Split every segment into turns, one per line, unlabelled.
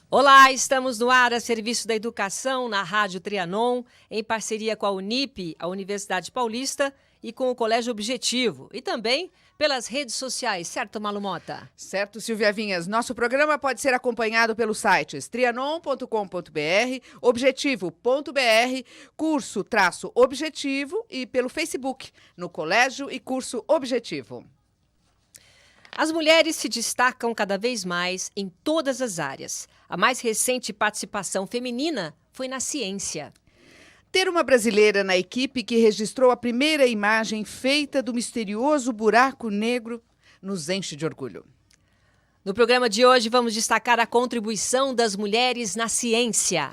Olá, estamos no ar a serviço da educação na Rádio Trianon, em parceria com a Unip, a Universidade Paulista, e com o Colégio Objetivo, e também pelas redes sociais, certo, Malu Mota?
Certo, Silvia Vinhas. Nosso programa pode ser acompanhado pelos sites trianon.com.br, objetivo.br, curso-objetivo e pelo Facebook, no Colégio e Curso Objetivo.
As mulheres se destacam cada vez mais em todas as áreas. A mais recente participação feminina foi na ciência.
Ter uma brasileira na equipe que registrou a primeira imagem feita do misterioso buraco negro nos enche de orgulho.
No programa de hoje, vamos destacar a contribuição das mulheres na ciência.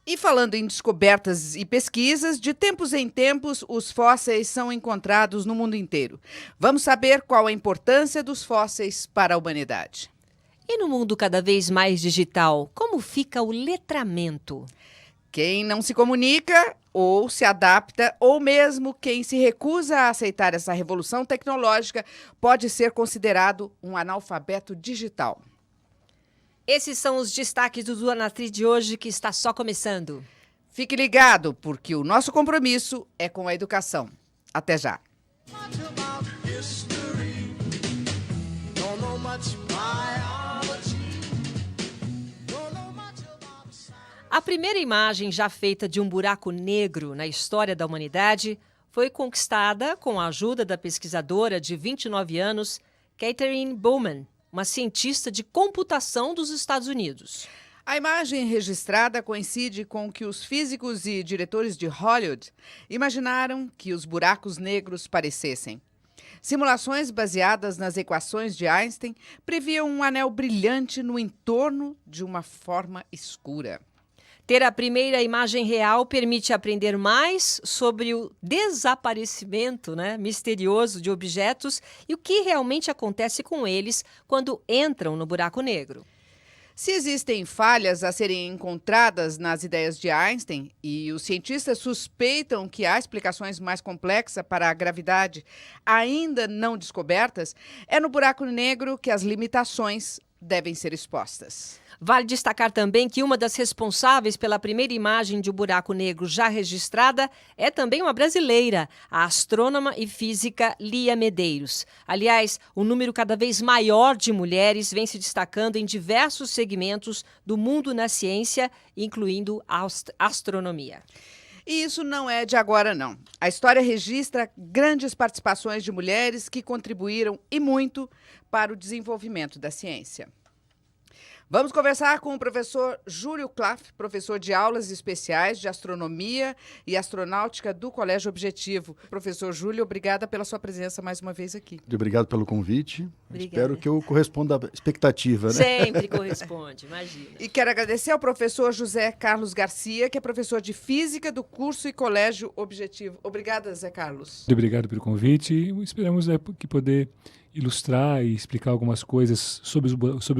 E falando em descobertas e pesquisas, de tempos em tempos, os fósseis são encontrados no mundo inteiro. Vamos saber qual a importância dos fósseis para a humanidade.
E no mundo cada vez mais digital, como fica o letramento?
Quem não se comunica ou se adapta, ou mesmo quem se recusa a aceitar essa revolução tecnológica, pode ser considerado um analfabeto digital.
Esses são os destaques do Duanatriz de hoje, que está só começando.
Fique ligado, porque o nosso compromisso é com a educação. Até já.
A primeira imagem já feita de um buraco negro na história da humanidade foi conquistada com a ajuda da pesquisadora de 29 anos, Catherine Bowman, uma cientista de computação dos Estados Unidos.
A imagem registrada coincide com o que os físicos e diretores de Hollywood imaginaram que os buracos negros parecessem. Simulações baseadas nas equações de Einstein previam um anel brilhante no entorno de uma forma escura.
Ter a primeira imagem real permite aprender mais sobre o desaparecimento, misterioso de objetos e o que realmente acontece com eles quando entram no buraco negro.
Se existem falhas a serem encontradas nas ideias de Einstein e os cientistas suspeitam que há explicações mais complexas para a gravidade ainda não descobertas, é no buraco negro que as limitações devem ser expostas.
Vale destacar também que uma das responsáveis pela primeira imagem de um buraco negro já registrada é também uma brasileira, a astrônoma e física Lia Medeiros. Aliás, um número cada vez maior de mulheres vem se destacando em diversos segmentos do mundo na ciência, incluindo a astronomia.
E isso não é de agora, não. A história registra grandes participações de mulheres que contribuíram e muito para o desenvolvimento da ciência. Vamos conversar com o professor Júlio Klaff, professor de aulas especiais de astronomia e astronáutica do Colégio Objetivo. Professor Júlio, obrigada pela sua presença mais uma vez aqui.
Obrigado pelo convite.
Obrigada.
Espero que eu corresponda à expectativa, né?
Sempre corresponde, imagina.
E quero agradecer ao professor José Carlos Garcia, que é professor de Física do curso e Colégio Objetivo. Obrigada, Zé Carlos.
Muito obrigado pelo convite e esperamos que poder ilustrar e explicar algumas coisas sobre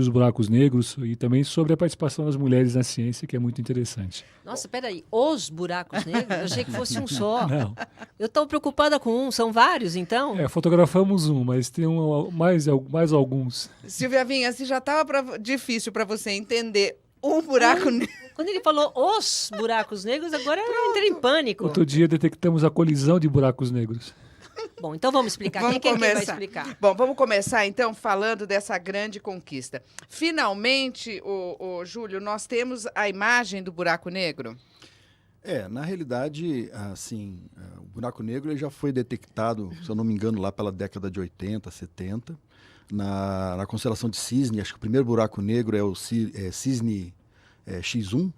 os buracos negros e também sobre a participação das mulheres na ciência, que é muito interessante.
Nossa, peraí, os buracos negros? Eu achei que fosse um só.
Não.
Eu estou preocupada com um, são vários, então?
Fotografamos um, mas tem mais alguns.
Silvia Vinha, se já estava difícil para você entender um buraco negro.
Quando ele falou os buracos negros, agora eu entrei em pânico.
Outro dia detectamos a colisão de buracos negros.
Bom, então vamos explicar. Quem vai explicar?
Bom, vamos começar então falando dessa grande conquista. Finalmente, Júlio, nós temos a imagem do buraco negro?
Na realidade, assim, o buraco negro ele já foi detectado, se eu não me engano, lá pela década de 80, 70, na constelação de Cisne. Acho que o primeiro buraco negro é o Cisne X1,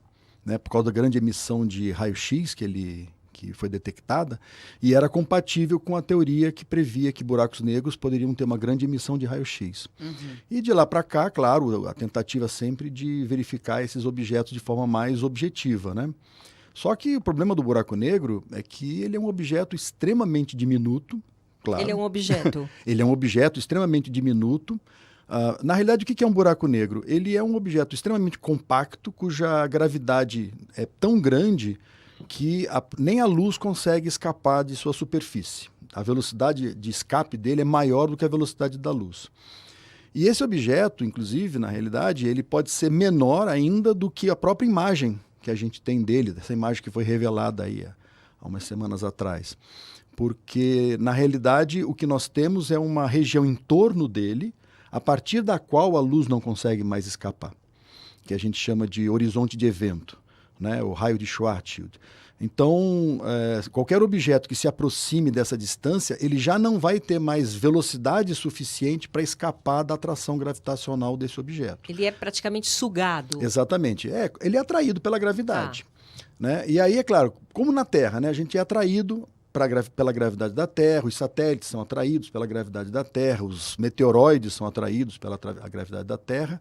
né, por causa da grande emissão de raio-x que foi detectada, e era compatível com a teoria que previa que buracos negros poderiam ter uma grande emissão de raio-x. Uhum. E de lá para cá, claro, a tentativa sempre de verificar esses objetos de forma mais objetiva, né? Só que o problema do buraco negro é que ele é um objeto extremamente diminuto, claro.
Ele é um objeto?
Ele é um objeto extremamente diminuto. Na realidade, o que é um buraco negro? Ele é um objeto extremamente compacto, cuja gravidade é tão grande que nem a luz consegue escapar de sua superfície. a velocidade de escape dele é maior do que a velocidade da luz. E esse objeto, inclusive, na realidade, ele pode ser menor ainda do que a própria imagem que a gente tem dele, dessa imagem que foi revelada aí há umas semanas atrás. Porque, na realidade, o que nós temos é uma região em torno dele, a partir da qual a luz não consegue mais escapar, que a gente chama de horizonte de evento, né? O raio de Schwarzschild. Então, qualquer objeto que se aproxime dessa distância, ele já não vai ter mais velocidade suficiente para escapar da atração gravitacional desse objeto.
Ele é praticamente sugado.
Exatamente. Ele é atraído pela gravidade. Né? E aí, é claro, como na Terra, né, a gente é atraído pela gravidade da Terra, os satélites são atraídos pela gravidade da Terra, os meteoroides são atraídos pela gravidade da Terra.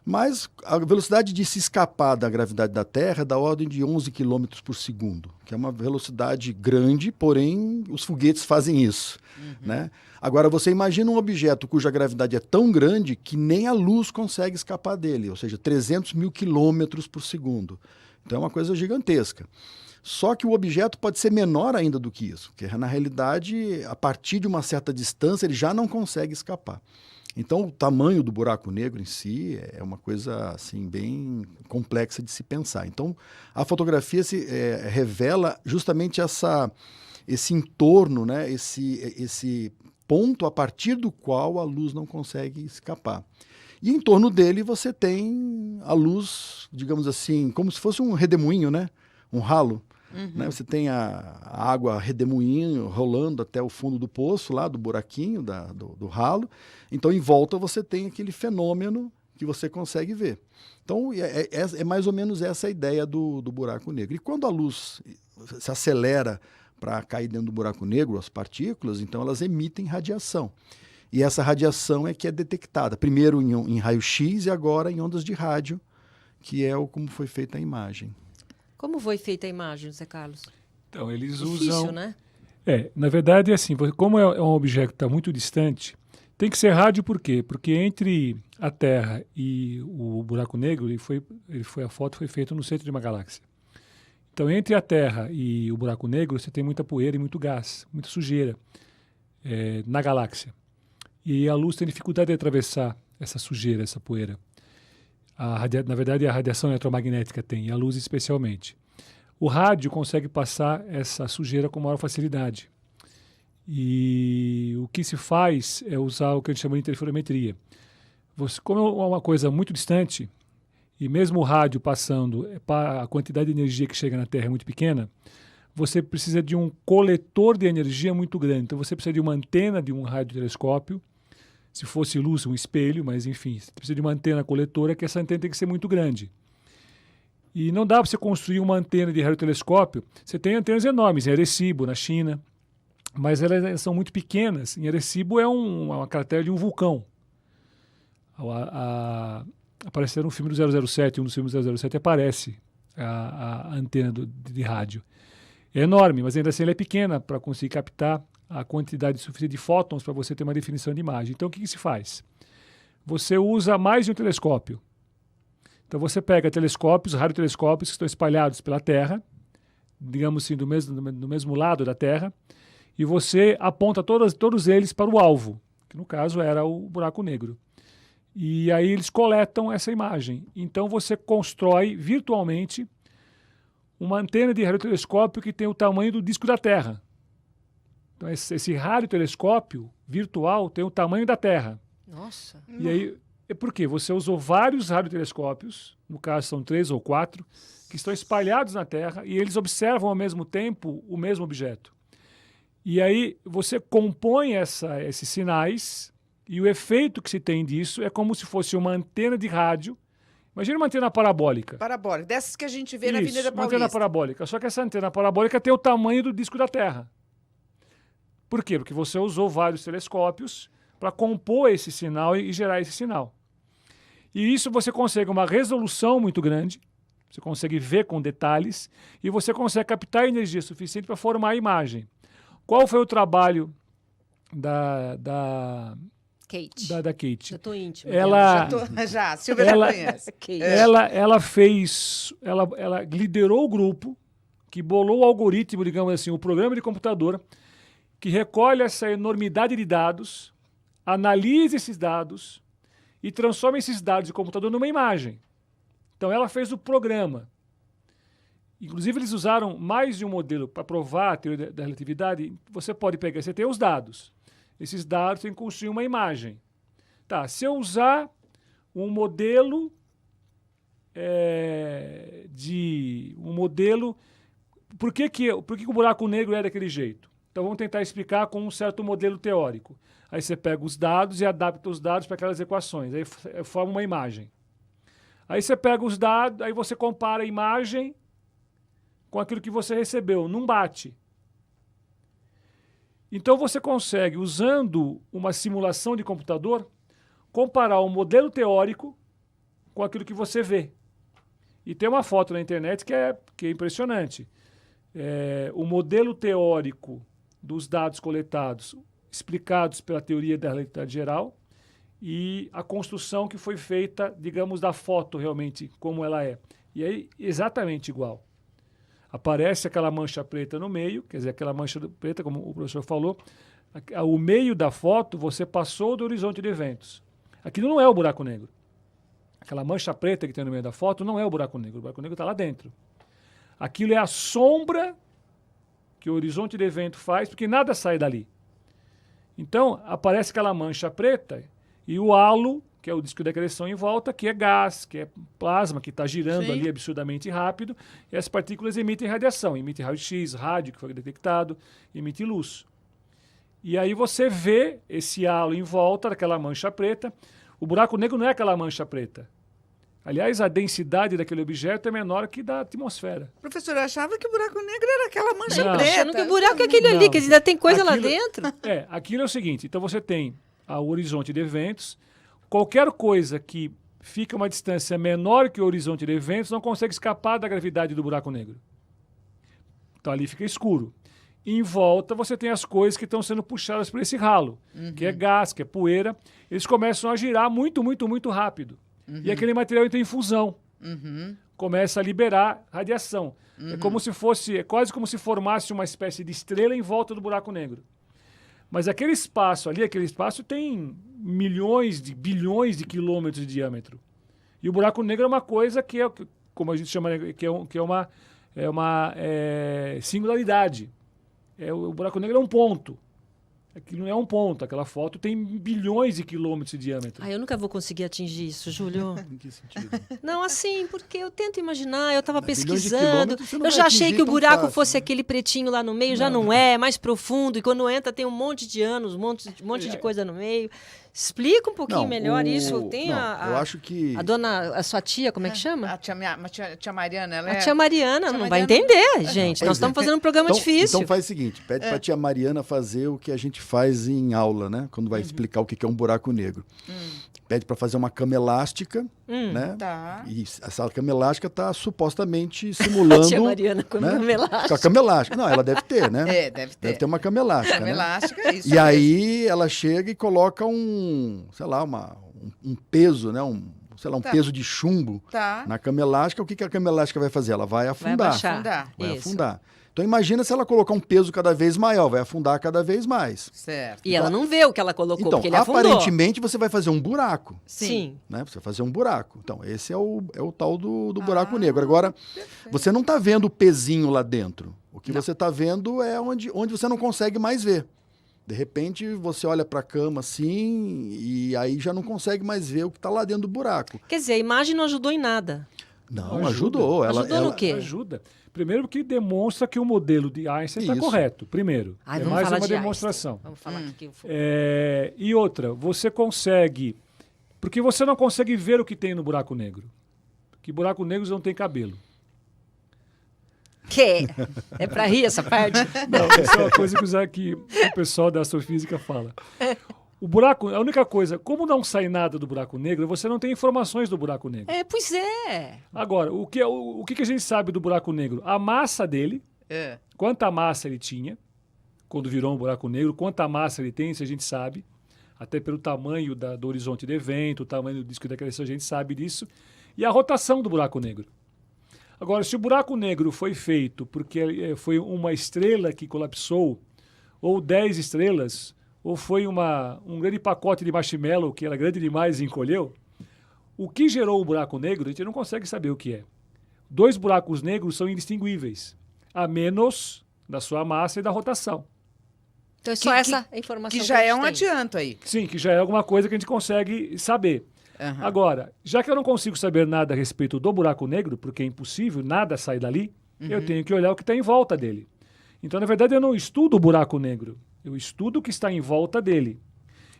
Mas a velocidade de se escapar da gravidade da Terra é da ordem de 11 km por segundo, que é uma velocidade grande, porém os foguetes fazem isso. Né? Agora, você imagina um objeto cuja gravidade é tão grande que nem a luz consegue escapar dele, ou seja, 300 mil quilômetros por segundo. Então é uma coisa gigantesca. Só que o objeto pode ser menor ainda do que isso, porque na realidade, a partir de uma certa distância, ele já não consegue escapar. Então, o tamanho do buraco negro em si é uma coisa assim, bem complexa de se pensar. Então, a fotografia revela justamente esse entorno, né? esse ponto a partir do qual a luz não consegue escapar. E em torno dele você tem a luz, digamos assim, como se fosse um redemoinho, né? Um ralo. Né? Você tem a água redemoinho rolando até o fundo do poço, lá do buraquinho, do ralo. Então, em volta, você tem aquele fenômeno que você consegue ver. Então, é mais ou menos essa a ideia do buraco negro. E quando a luz se acelera para cair dentro do buraco negro, as partículas, então elas emitem radiação. E essa radiação é que é detectada, primeiro em raio-x e agora em ondas de rádio, que é como foi feita a imagem.
Como foi feita a imagem, Zé Carlos?
Então, eles
Difícil,
usam...
né?
Na verdade, é assim, como é um objeto que está muito distante, tem que ser rádio por quê? Porque entre a Terra e o buraco negro, a foto foi feita no centro de uma galáxia. Então, entre a Terra e o buraco negro, você tem muita poeira e muito gás, muita sujeira na galáxia. E a luz tem dificuldade de atravessar essa sujeira, essa poeira. Na verdade, a radiação eletromagnética tem, e a luz especialmente. O rádio consegue passar essa sujeira com maior facilidade. E o que se faz é usar o que a gente chama de interferometria. Como é uma coisa muito distante, e mesmo o rádio passando, a quantidade de energia que chega na Terra é muito pequena, você precisa de um coletor de energia muito grande. Então você precisa de uma antena de um radiotelescópio, se fosse luz, um espelho, mas enfim, você precisa de uma antena coletora, que essa antena tem que ser muito grande. E não dá para você construir uma antena de radiotelescópio. Você tem antenas enormes em Arecibo, na China, mas elas são muito pequenas. Em Arecibo é uma cratera de um vulcão. Apareceu no filme do 007, um dos filmes do 007 aparece a antena de rádio. É enorme, mas ainda assim ela é pequena para conseguir captar a quantidade suficiente de fótons para você ter uma definição de imagem. Então, o que se faz? Você usa mais de um telescópio. Então, você pega radiotelescópios que estão espalhados pela Terra, digamos assim, do mesmo lado da Terra, e você aponta todos eles para o alvo, que no caso era o buraco negro. E aí eles coletam essa imagem. Então, você constrói virtualmente uma antena de radiotelescópio que tem o tamanho do disco da Terra. Então, esse radiotelescópio virtual tem o tamanho da Terra.
Nossa.
E aí, por quê? Você usou vários radiotelescópios, no caso são 3 ou 4, que estão espalhados na Terra e eles observam ao mesmo tempo o mesmo objeto. E aí você compõe esses sinais e o efeito que se tem disso é como se fosse uma antena de rádio. Imagina uma antena parabólica.
Parabólica, dessas que a gente vê na Avenida
Uma
Paulista.
antena parabólica. Só que essa antena parabólica tem o tamanho do disco da Terra. Por quê? Porque você usou vários telescópios para compor esse sinal e gerar esse sinal. E isso você consegue uma resolução muito grande, você consegue ver com detalhes e você consegue captar energia suficiente para formar a imagem. Qual foi o trabalho da
Kate.
Da Kate?
Já tô íntima.
Já, Silvia já conhece.
Ela liderou o grupo que bolou o algoritmo, digamos assim, o programa de computador que recolhe essa enormidade de dados, analisa esses dados e transforma esses dados de computador numa imagem. Então, ela fez o programa. Inclusive, eles usaram mais de um modelo para provar a teoria da relatividade. Você pode pegar, você tem os dados. Esses dados tem que construir uma imagem. Tá, se eu usar um modelo por que o buraco negro é daquele jeito? Então, vamos tentar explicar com um certo modelo teórico. Aí você pega os dados e adapta os dados para aquelas equações. Aí forma uma imagem. Aí você pega os dados, aí você compara a imagem com aquilo que você recebeu. Não bate. Então, você consegue, usando uma simulação de computador, comparar o modelo teórico com aquilo que você vê. E tem uma foto na internet que é impressionante. O modelo teórico dos dados coletados, explicados pela teoria da relatividade geral, e a construção que foi feita, digamos, da foto realmente, como ela é. E aí, exatamente igual. Aparece aquela mancha preta no meio, quer dizer, aquela mancha preta, como o professor falou, o meio da foto você passou do horizonte de eventos. Aquilo não é o buraco negro. Aquela mancha preta que tem no meio da foto não é o buraco negro. O buraco negro está lá dentro. Aquilo é a sombra que o horizonte de evento faz, porque nada sai dali. Então, aparece aquela mancha preta e o halo, que é o disco de acreção em volta, que é gás, que é plasma, que está girando
Sim.
ali absurdamente rápido, e as partículas emitem radiação, emitem raio-x, rádio, que foi detectado, emite luz. E aí você vê esse halo em volta daquela mancha preta. O buraco negro não é aquela mancha preta. Aliás, a densidade daquele objeto é menor que da atmosfera.
Professor, eu achava que o buraco negro era aquela mancha
Não.
preta.
Achando que o buraco é aquele ali, que ainda tem coisa lá dentro.
Aquilo é o seguinte, então você tem o horizonte de eventos, qualquer coisa que fica a uma distância menor que o horizonte de eventos não consegue escapar da gravidade do buraco negro. Então ali fica escuro. Em volta você tem as coisas que estão sendo puxadas por esse ralo, que é gás, que é poeira. Eles começam a girar muito, muito, muito rápido. E aquele material entra em fusão. Começa a liberar radiação. É quase como se formasse uma espécie de estrela em volta do buraco negro. Mas aquele espaço tem milhões de bilhões de quilômetros de diâmetro. E o buraco negro é uma coisa que é, como a gente chama, que é uma singularidade. O buraco negro é um ponto. Aquilo não é um ponto. Aquela foto tem bilhões de quilômetros de diâmetro.
Eu nunca vou conseguir atingir isso, Júlio.
Em que sentido?
Não, assim, porque eu tento imaginar, eu estava
Bilhões de
pesquisando,
quilômetros você não
eu
vai
já achei
atingir
que o
tão
buraco
fácil,
fosse
né?
aquele pretinho lá no meio, já não é mais profundo, e quando entra tem um monte de anos, um monte de coisa no meio. Explica um pouquinho melhor isso. Tem
eu acho que...
a sua tia, como é que chama?
A tia Mariana, ela
A
é...
tia Mariana,
Tia
não vai
Mariana-
entender, gente.
Pois
Nós
é.
estamos fazendo um programa difícil.
Então faz o seguinte, pede para a tia Mariana fazer o que a gente faz em aula, né? Quando vai explicar o que é um buraco negro. Pede para fazer uma cama elástica, né?
Tá.
E essa cama elástica está supostamente simulando...
A tia Mariana com a
né?
cama elástica.
Com a cama elástica. Não, ela deve ter, né?
Deve ter.
Deve ter uma cama elástica,
Cama
né?
elástica, isso
E
mesmo.
aí ela chega e coloca um peso, né? Um peso de chumbo
Tá.
na cama elástica. O que a cama elástica vai fazer? Ela vai
Vai
afundar.
abaixar.
Afundar.
Vai
Isso.
afundar. Então imagina se ela colocar um peso cada vez maior, vai afundar cada vez mais.
Certo.
E ela não vê o que ela colocou,
Então,
porque ele afundou.
aparentemente você vai fazer um buraco,
Sim.
né? Você vai fazer um buraco. Então, esse é o tal do buraco negro. Agora, você não está vendo o pezinho lá dentro. O que você está vendo é onde você não consegue mais ver. De repente, você olha para a cama assim e aí já não consegue mais ver o que está lá dentro do buraco.
Quer dizer, a imagem não ajudou em nada.
Não,
Ajuda.
ajudou.
Ajudou no quê?
Ajuda. Primeiro porque demonstra que o modelo de Einstein está
Isso.
correto. Primeiro.
Ai,
é
vamos
mais
falar
uma
de
demonstração.
Einstein. Vamos falar aqui.
E outra, você consegue... Porque você não consegue ver o que tem no buraco negro. Porque buracos negros não tem cabelo.
Que? É pra rir essa parte?
Não, essa é uma coisa que o pessoal da astrofísica fala. O buraco, a única coisa, como não sai nada do buraco negro, você não tem informações do buraco negro.
Pois é.
Agora, o que a gente sabe do buraco negro? A massa dele, quanta massa ele tinha, quando virou um buraco negro, quanta massa ele tem, isso a gente sabe. Até pelo tamanho do horizonte de evento, o tamanho do disco de acreção, a gente sabe disso. E a rotação do buraco negro. Agora, se o buraco negro foi feito porque foi uma estrela que colapsou, ou 10 estrelas, ou foi um grande pacote de marshmallow que era grande demais e encolheu, o que gerou o buraco negro, a gente não consegue saber o que é. 2 buracos negros são indistinguíveis, a menos da sua massa e da rotação.
Então é só essa informação
Que já
a
é
gente
um
tem.
adianto aí.
Sim, que já é alguma coisa que a gente consegue saber.
Aham.
Agora, já que eu não consigo saber nada a respeito do buraco negro, porque é impossível, nada sai dali, eu tenho que olhar o que está em volta dele. Então, na verdade, eu não estudo o buraco negro, eu estudo o que está em volta dele.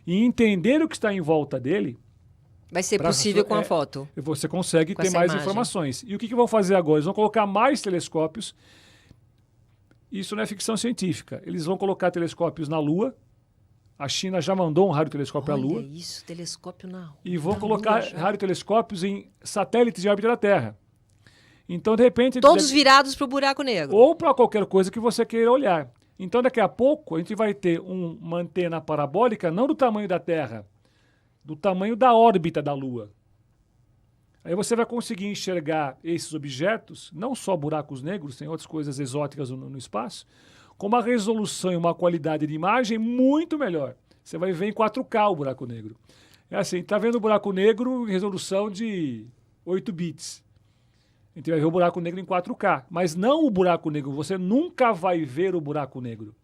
E entender o que está em volta dele,
Vai ser possível com a
é,
foto.
você consegue
Com
ter
essa
mais
imagem.
informações. E o que vão fazer agora? Eles vão colocar mais telescópios. Isso não é ficção científica. Eles vão colocar telescópios na Lua. A China já mandou um radiotelescópio à
Olha
Lua.
isso, telescópio na
E vão
na
colocar
Lua já.
radiotelescópios em satélites em órbita da Terra. Então, de repente...
Todos virados para o buraco negro.
ou para qualquer coisa que você queira olhar. Então, daqui a pouco, a gente vai ter uma antena parabólica, não do tamanho da Terra, do tamanho da órbita da Lua. Aí você vai conseguir enxergar esses objetos, não só buracos negros, tem outras coisas exóticas no espaço, com uma resolução e uma qualidade de imagem muito melhor. Você vai ver em 4K o buraco negro. É assim, está vendo o buraco negro em resolução de 8 bits. A gente vai ver o buraco negro em 4K, mas não o buraco negro. Você nunca vai ver o buraco negro.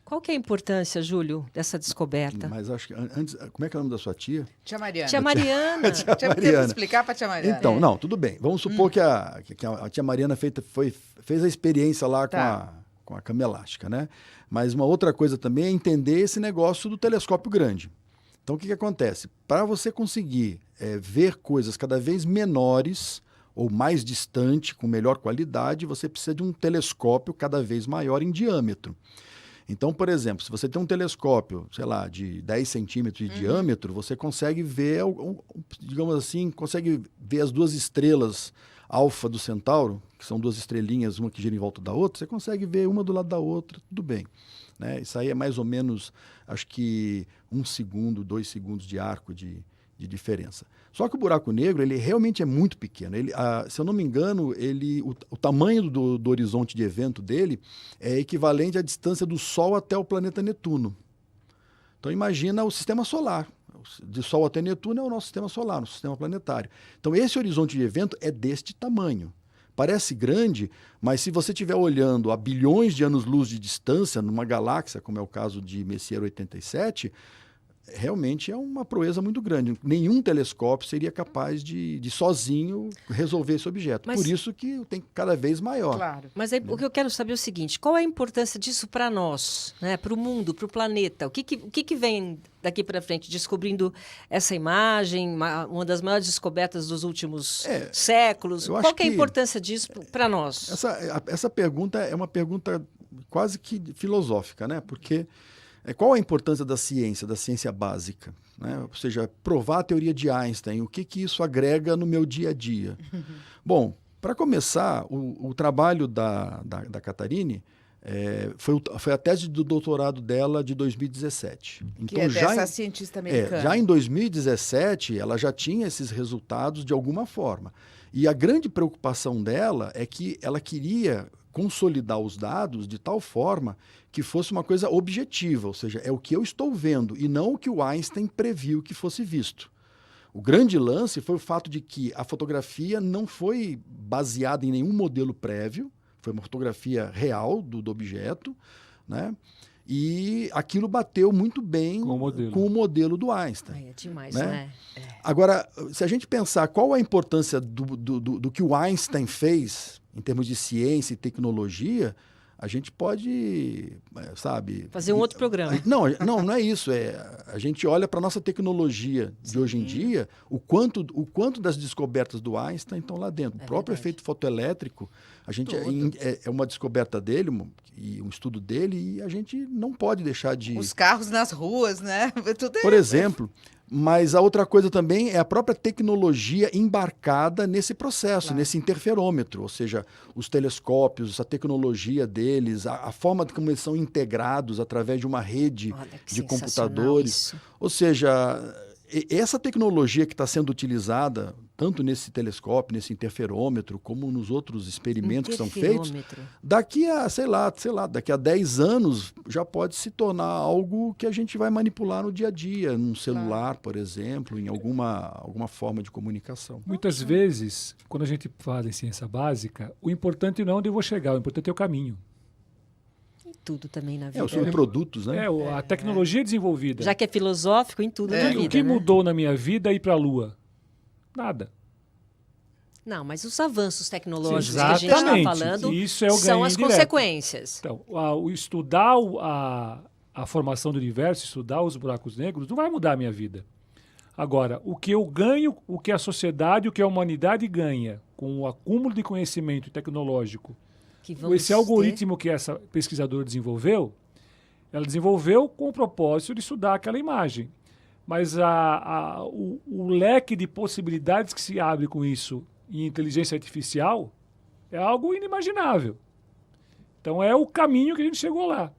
Qual que é a importância, Júlio, dessa descoberta?
Mas acho que antes, como é que é o nome da sua tia?
Tia Mariana.
Tia Mariana.
Tia Mariana.
Mariana.
Explicar para tia Mariana.
Então, não, tudo bem. Vamos supor que a tia Mariana fez a experiência lá
Tá.
com a cama elástica, né? Mas uma outra coisa também é entender esse negócio do telescópio grande. Então, o que acontece? Para você conseguir ver coisas cada vez menores ou mais distante, com melhor qualidade, você precisa de um telescópio cada vez maior em diâmetro. Então, por exemplo, se você tem um telescópio, sei lá, de 10 centímetros de diâmetro, você consegue ver, digamos assim, consegue ver as 2 estrelas alfa do Centauro, que são 2 estrelinhas, uma que gira em volta da outra, você consegue ver uma do lado da outra, tudo bem. Né? Isso aí é mais ou menos, acho que 1 segundo, 2 segundos de arco de diferença. Só que o buraco negro, ele realmente é muito pequeno. Ele, se eu não me engano, o tamanho do horizonte de evento dele é equivalente à distância do Sol até o planeta Netuno. Então imagina o sistema solar. De Sol até Netuno é o nosso sistema solar, nosso sistema planetário. Então esse horizonte de evento é deste tamanho. Parece grande, mas se você estiver olhando a bilhões de anos-luz de distância numa galáxia, como é o caso de Messier 87, realmente é uma proeza muito grande. Nenhum telescópio seria capaz de sozinho resolver esse objeto.
Mas-
Por isso que tem cada vez maior.
Claro.
Mas aí, o que eu quero saber é o seguinte, qual é a importância disso para nós, né? Para o mundo, para o planeta? O que vem daqui para frente, descobrindo essa imagem, uma das maiores descobertas dos últimos séculos?
eu acho
Qual que é a
que-
importância disso para nós?
Essa pergunta é uma pergunta quase que filosófica, né? Porque qual a importância da ciência básica? Né? Ou seja, provar a teoria de Einstein, o que isso agrega no meu dia a dia? Bom, para começar, o trabalho da Catarine foi a tese do doutorado dela de 2017.
Que é dessa cientista americana.
Já em 2017, ela já tinha esses resultados de alguma forma. E a grande preocupação dela é que ela queria consolidar os dados de tal forma que fosse uma coisa objetiva, ou seja, é o que eu estou vendo e não o que o Einstein previu que fosse visto. O grande lance foi o fato de que a fotografia não foi baseada em nenhum modelo prévio, foi uma fotografia real do objeto, né? E aquilo bateu muito bem com o modelo do Einstein.
Ai, é demais,
né?
né?
Agora, se a gente pensar qual a importância do que o Einstein fez em termos de ciência e tecnologia, a gente pode, sabe...
Fazer um outro programa.
Não é isso. A gente olha para a nossa tecnologia de hoje em dia, o quanto das descobertas do Einstein estão lá dentro. O próprio efeito fotoelétrico, a gente é uma descoberta dele, e um estudo dele, e a gente não pode deixar de...
Os carros nas ruas, né? Tudo
Por exemplo, mas a outra coisa também é a própria tecnologia embarcada nesse processo, nesse interferômetro, ou seja, os telescópios, a tecnologia deles, a forma como eles são integrados através de uma rede de computadores.
Isso.
Ou seja, essa tecnologia que está sendo utilizada tanto nesse telescópio, nesse interferômetro, como nos outros experimentos que são feitos,
Interferômetro.
daqui a, sei lá, daqui a 10 anos já pode se tornar algo que a gente vai manipular no dia a dia, num celular, por exemplo, em alguma forma de comunicação.
Muitas vezes, quando a gente fala em ciência básica, o importante não é onde eu vou chegar, o importante é o caminho.
Em tudo também na
É,
vida.
os subprodutos, né?
A tecnologia desenvolvida.
Já que é filosófico, em tudo na vida,
O que
né?
mudou na minha vida é ir para a Lua? Nada.
Não, mas os avanços tecnológicos
Sim,
que a gente está
exatamente.
falando
Isso é o
são
ganho
as
indireto.
consequências.
Então, o estudar a formação do universo, estudar os buracos negros, não vai mudar a minha vida. Agora, o que eu ganho, o que a sociedade, o que a humanidade ganha com o acúmulo de conhecimento tecnológico,
Que
com
vamos
esse algoritmo que essa pesquisadora desenvolveu, ela desenvolveu com o propósito de estudar aquela imagem. Mas o leque de possibilidades que se abre com isso em inteligência artificial é algo inimaginável. Então é o caminho que a gente chegou lá.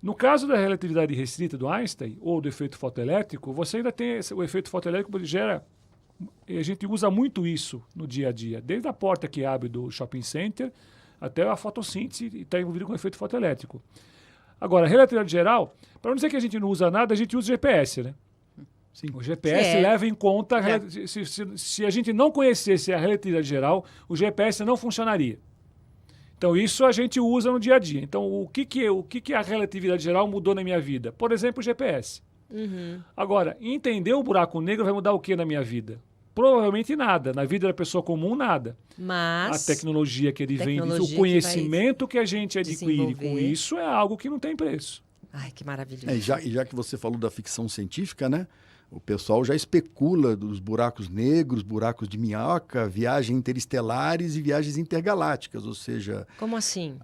No caso da relatividade restrita do Einstein, ou do efeito fotoelétrico, você ainda tem o efeito fotoelétrico que gera... A gente usa muito isso no dia a dia, desde a porta que abre do shopping center até a fotossíntese e está envolvido com o efeito fotoelétrico. Agora, relatividade geral, para não dizer que a gente não usa nada, a gente usa GPS, né?
Sim.
O GPS leva em conta... Se a gente não conhecesse a relatividade geral, o GPS não funcionaria. Então, isso a gente usa no dia a dia. Então, o que a relatividade geral mudou na minha vida? Por exemplo, o GPS. Agora, entender o buraco negro vai mudar o que na minha vida? Provavelmente nada. Na vida da pessoa comum, nada.
Mas
A tecnologia que ele vem,
tecnologia
o
que
conhecimento que a gente adquire com
desenvolver.
isso é algo que não tem preço.
Ai, que maravilhoso.
E já que você falou da ficção científica, né? O pessoal já especula dos buracos negros, buracos de minhoca, viagens interestelares e viagens intergalácticas, ou seja...
Como assim?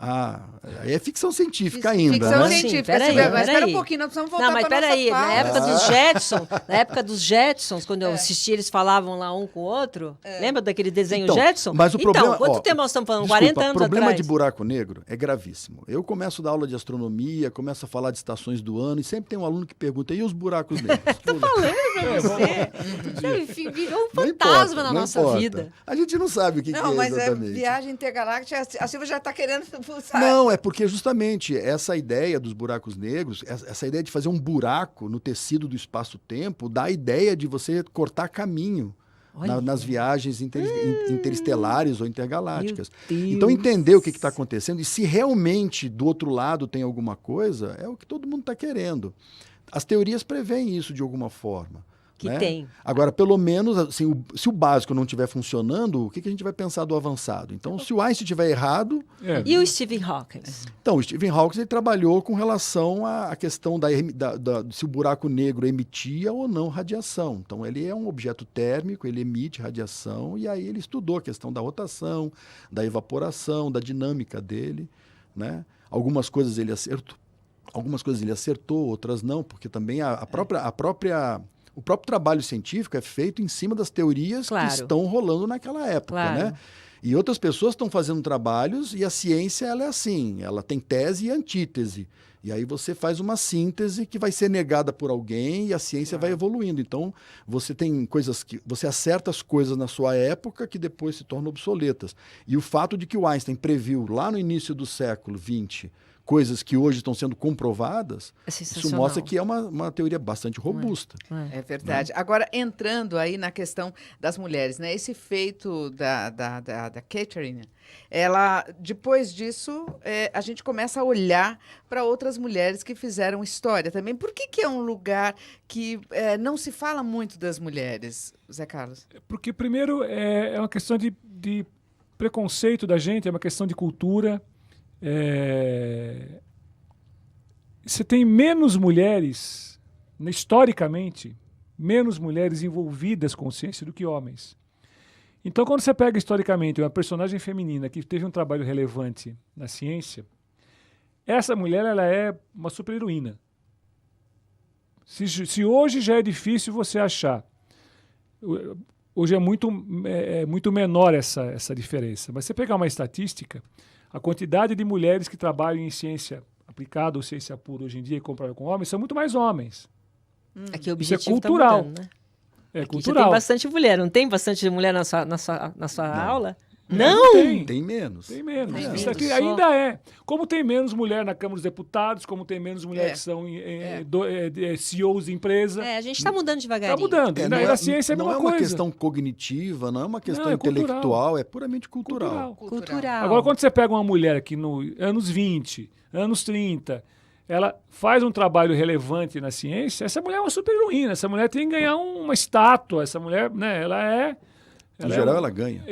Aí é ficção científica ainda,
Ficção
né?
científica,
Peraí,
Silvia, mas espera
peraí.
um pouquinho, nós precisamos voltar
Não, mas
para
peraí,
nossa
na
pauta.
época dos Jetsons, quando eu assisti, eles falavam lá um com o outro. Lembra daquele desenho
Então,
Jetson?
mas o problema,
então, quanto
ó,
tempo nós estamos falando?
Desculpa,
40 anos
o problema
atrás?
de buraco negro é gravíssimo. Eu começo a dar aula de astronomia, começo a falar de estações do ano e sempre tem um aluno que pergunta, e os buracos negros?
Tô falando pra você. Enfim, virou um
Não
fantasma
importa,
na
não
nossa
importa.
vida.
A gente não sabe o que
Não,
é
mas
exatamente.
viagem intergaláctica, a Silvia já está querendo...
Não, é porque justamente essa ideia dos buracos negros, essa ideia de fazer um buraco no tecido do espaço-tempo, dá a ideia de você cortar caminho
Olha.
nas viagens interestelares ou intergalácticas.
Meu Deus.
Então, entender o que está acontecendo e se realmente do outro lado tem alguma coisa, é o que todo mundo está querendo. As teorias preveem isso de alguma forma.
Que
né?
tem.
Agora, pelo menos, assim, se o básico não estiver funcionando, o que a gente vai pensar do avançado? Então, se o Einstein estiver errado...
E o Stephen Hawking?
Então, o Stephen Hawking ele trabalhou com relação à questão se o buraco negro emitia ou não radiação. Então, ele é um objeto térmico, ele emite radiação, e aí ele estudou a questão da rotação, da evaporação, da dinâmica dele, né? Algumas coisas ele acertou, outras não, porque também o próprio trabalho científico é feito em cima das teorias
Claro.
que estão rolando naquela época,
Claro.
né? E outras pessoas estão fazendo trabalhos e a ciência ela é assim, ela tem tese e antítese. E aí você faz uma síntese que vai ser negada por alguém e a ciência vai evoluindo. Então, você tem coisas que... Você acerta as coisas na sua época que depois se tornam obsoletas. E o fato de que o Einstein previu lá no início do século XX coisas que hoje estão sendo comprovadas,
É
isso
sensacional.
mostra que é uma teoria bastante robusta.
É verdade. Agora, entrando aí na questão das mulheres, né? Esse feito da Catherine, ela, depois disso, a gente começa a olhar para outras mulheres que fizeram história também. Por que é um lugar que não se fala muito das mulheres, Zé Carlos?
Porque, primeiro, é uma questão de preconceito da gente, é uma questão de cultura. Você tem menos mulheres, historicamente, menos mulheres envolvidas com ciência do que homens. Então, quando você pega historicamente uma personagem feminina que teve um trabalho relevante na ciência, essa mulher ela é uma super-heroína. Se hoje já é difícil você achar, hoje é muito menor essa diferença, mas você pegar uma estatística, a quantidade de mulheres que trabalham em ciência aplicada ou ciência pura hoje em dia, comparado com homens, são muito mais homens.
É que o
Isso é
objetivo tá
cultural.
mudando, né?
É
Aqui
cultural.
já tem bastante mulher, não tem bastante mulher na sua aula?
Não tem.
Tem menos.
Tem menos.
Tem
Isso
menos
aqui
só.
ainda é. Como tem menos mulher na Câmara dos Deputados, como tem menos mulher
É.
que são CEOs de empresa.
A gente está mudando
Está
devagarinho.
mudando.
É,
Na ciência é a
não
mesma
é uma
coisa.
questão cognitiva, não é uma questão
Não, é cultural.
intelectual, é puramente cultural.
Cultural.
Agora, quando você pega uma mulher que nos anos 20, anos 30, ela faz um trabalho relevante na ciência, essa mulher é uma super heroína, essa mulher tem que ganhar uma estátua, essa mulher, né, ela é...
Em geral, ela ganha.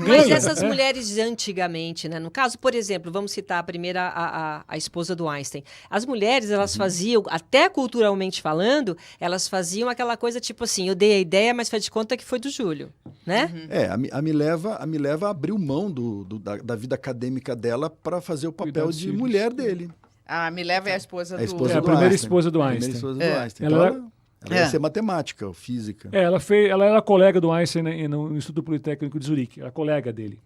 Mas
ganha,
essas mulheres antigamente, né? No caso, por exemplo, vamos citar a primeira, a esposa do Einstein. As mulheres, elas faziam, até culturalmente falando, elas faziam aquela coisa tipo assim, eu dei a ideia, mas faz de conta que foi do Júlio, né?
A Mileva abriu mão da vida acadêmica dela para fazer o
Cuidar
papel
dos
de
filhos.
mulher dele.
A Mileva é a esposa
A
do...
esposa
É a
do
primeira
Einstein.
esposa do
A
Einstein.
primeira esposa
É.
do Einstein.
Ela
Então,
era-
ela ia ser matemática ou física.
Ela era colega do Einstein no Instituto Politécnico de Zurique, era colega dele.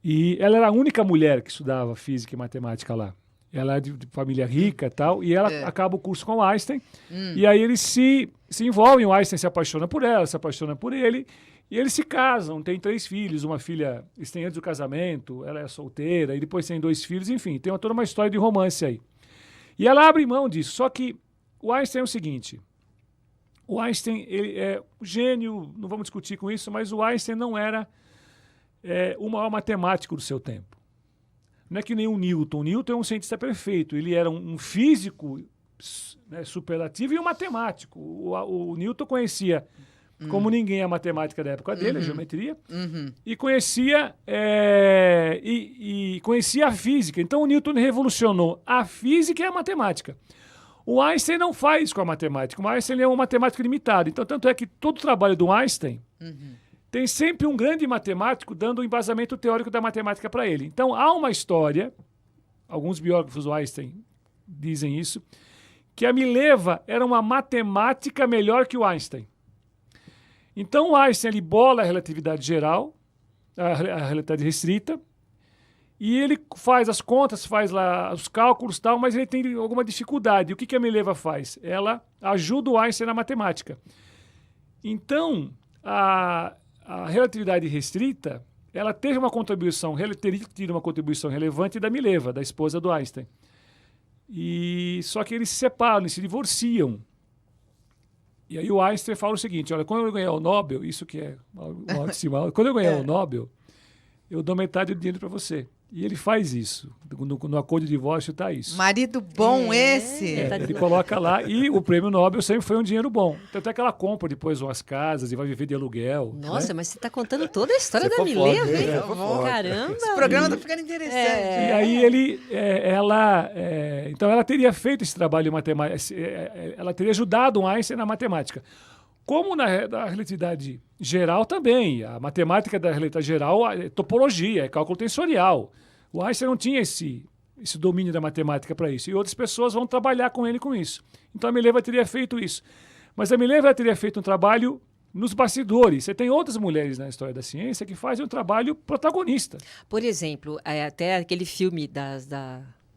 E ela era a única mulher que estudava física e matemática lá. Ela é de família rica e tal, e ela acaba o curso com o Einstein, e aí eles se envolvem, o Einstein se apaixona por ela, se apaixona por ele, e eles se casam, tem 3 filhos, uma filha, eles têm antes do casamento, ela é solteira, e depois tem 2 filhos, enfim, tem toda uma história de romance aí. E ela abre mão disso, só que o Einstein é o seguinte, o Einstein, ele é um gênio, não vamos discutir com isso, mas o Einstein não era o maior matemático do seu tempo. Não é que nem o Newton. O Newton é um cientista perfeito. Ele era um físico, né, superlativo e um matemático. O Newton conhecia, como ninguém, a matemática da época dele, a geometria, e conhecia, e conhecia a física. Então o Newton revolucionou a física e a matemática. O Einstein não faz com a matemática. O Einstein é um matemático limitado. Então, tanto é que todo o trabalho do Einstein tem sempre um grande matemático dando o embasamento teórico da matemática para ele. Então, há uma história, alguns biógrafos do Einstein dizem isso, que a Mileva era uma matemática melhor que o Einstein. Então, o Einstein ele bola a relatividade geral, a relatividade restrita, e ele faz as contas, faz lá os cálculos e tal, mas ele tem alguma dificuldade. E o que a Mileva faz? Ela ajuda o Einstein na matemática. Então, a relatividade restrita, ela teria tido uma contribuição relevante da Mileva, da esposa do Einstein. Só que eles se separam, eles se divorciam. E aí o Einstein fala o seguinte, olha, quando eu ganhar o Nobel, isso que é quando eu ganhar o Nobel, eu dou metade do dinheiro para você. E ele faz isso. No acordo de divórcio está isso.
Marido bom esse.
Ele coloca lá e o prêmio Nobel sempre foi um dinheiro bom. Tanto é que ela compra depois umas casas e vai viver de aluguel.
Nossa,
né?
mas você está contando toda a história
Você
da
fofoca,
Mileva, hein?
é, fofoca.
Caramba!
Esse programa tá ficando interessante.
E aí então ela teria feito esse trabalho de matemática, ela teria ajudado o Einstein na matemática. Como na relatividade geral também. A matemática da relatividade geral é topologia, é cálculo tensorial. O Einstein não tinha esse domínio da matemática para isso. E outras pessoas vão trabalhar com ele com isso. Então a Mileva teria feito isso. Mas a Mileva teria feito um trabalho nos bastidores. Você tem outras mulheres na história da ciência que fazem um trabalho protagonista.
Por exemplo, até aquele filme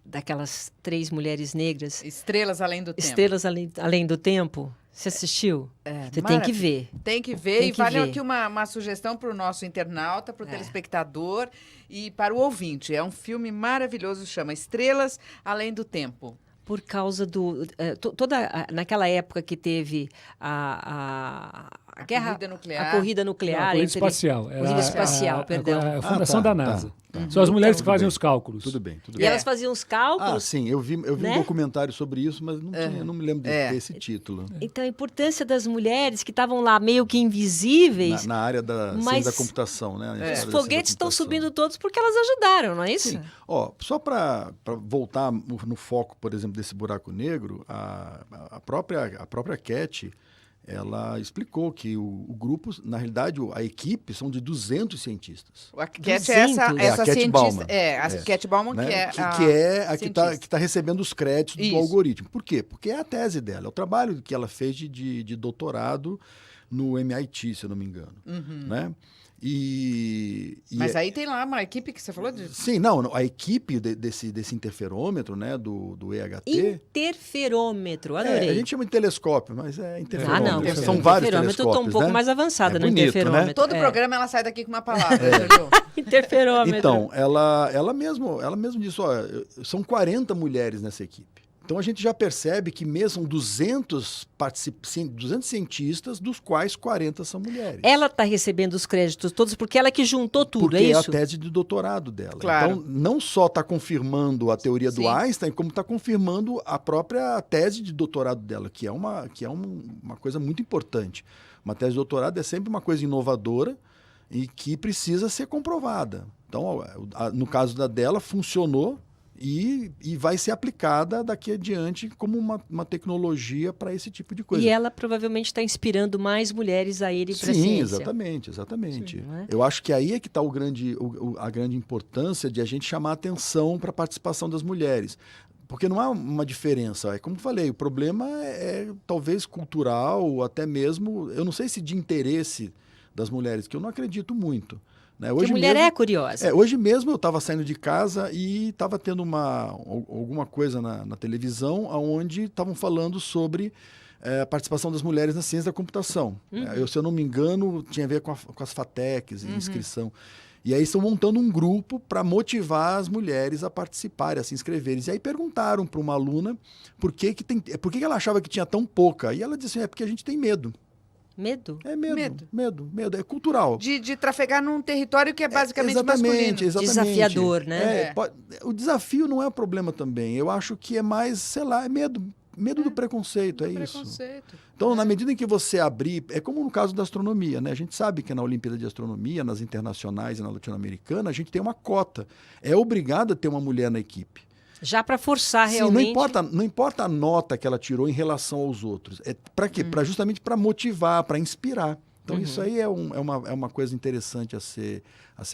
daquelas 3 mulheres negras,
Estrelas Além do Tempo.
Estrelas Além do Tempo. Você assistiu? Você tem que ver.
Tem que ver.
Tem
E
que
vale
ver.
aqui uma sugestão para o nosso internauta, para o telespectador e para o ouvinte. É um filme maravilhoso, chama Estrelas Além do Tempo.
Por causa naquela época que teve a guerra,
corrida nuclear.
a corrida nuclear,
Corrida
entre-
espacial.
corrida espacial, perdão.
A fundação
tá,
da NASA.
tá.
São as mulheres que
Tudo
fazem
bem.
os cálculos.
Tudo bem, tudo
E
bem.
elas faziam os cálculos.
Sim, eu vi
né?
um documentário sobre isso, mas não me lembro de ter esse título.
Então, a importância das mulheres que estavam lá meio que invisíveis.
Na área da
Mas
ciência da computação, né?
Os
Na história da ciência da
foguetes estão
computação.
subindo todos porque elas ajudaram, não é isso?
Sim. Ó, só para voltar no foco, por exemplo, desse buraco negro, a própria Cat, ela explicou que o grupo, na realidade, a equipe são de 200 cientistas.
A Cat é essa
200.
essa
É, a Cat
cientista.
Bauman.
A Cat Bauman,
Né?
que é
a que
cientista.
está recebendo os créditos
Isso.
do algoritmo. Por quê? Porque é a tese dela, é o trabalho que ela fez de doutorado no MIT, se eu não me engano. Né?
Mas aí tem lá uma equipe que você falou de...
Sim, não, a equipe desse interferômetro, né, do EHT...
Interferômetro, adorei.
A gente chama de telescópio, mas é interferômetro.
Não,
São vários
interferômetro, eu
telescópios,
tô um pouco
né?
mais avançada no
bonito,
interferômetro.
né?
Todo programa ela sai daqui com uma palavra, entendeu?
Interferômetro.
Então, ela mesmo disse, são 40 mulheres nessa equipe. Então a gente já percebe que mesmo são 200 cientistas, dos quais 40 são mulheres.
Ela está recebendo os créditos todos porque ela que juntou tudo,
porque
é isso?
é a tese de doutorado dela.
Claro.
Então, não só está confirmando a teoria do
Sim.
Einstein, como está confirmando a própria tese de doutorado dela, que é uma coisa muito importante. Uma tese de doutorado é sempre uma coisa inovadora e que precisa ser comprovada. Então, no caso dela, funcionou e vai ser aplicada daqui adiante como uma tecnologia para esse tipo de coisa.
E ela provavelmente está inspirando mais mulheres a irem para a
Sim,
ciência.
exatamente.
Sim, não é?
Eu acho que aí é que está a grande importância de a gente chamar atenção para a participação das mulheres. Porque não há uma diferença. É como eu falei, o problema é talvez cultural, ou até mesmo, eu não sei se de interesse das mulheres, que eu não acredito muito. Né?
Porque a mulher é curiosa.
Hoje mesmo eu estava saindo de casa e estava tendo alguma coisa na televisão onde estavam falando sobre a participação das mulheres na ciência da computação. Se eu não me engano, tinha a ver com as FATECs, inscrição. E aí estão montando um grupo para motivar as mulheres a participarem, a se inscreverem. E aí perguntaram para uma aluna por que ela achava que tinha tão pouca. E ela disse, é porque a gente tem medo.
Medo?
É medo. É cultural.
De trafegar num território que é basicamente masculino.
Exatamente.
Desafiador, né?
O desafio não é o problema também. Eu acho que é mais, sei lá, é medo. Medo do preconceito, isso. Então, na medida em que você abrir... É como no caso da astronomia, né? A gente sabe que na Olimpíada de Astronomia, nas internacionais e na latino-americana, a gente tem uma cota. É obrigado a ter uma mulher na equipe.
Já para forçar
Sim,
realmente...
não importa a nota que ela tirou em relação aos outros. É para quê? Justamente para motivar, para inspirar. Então, isso aí é uma coisa interessante a ser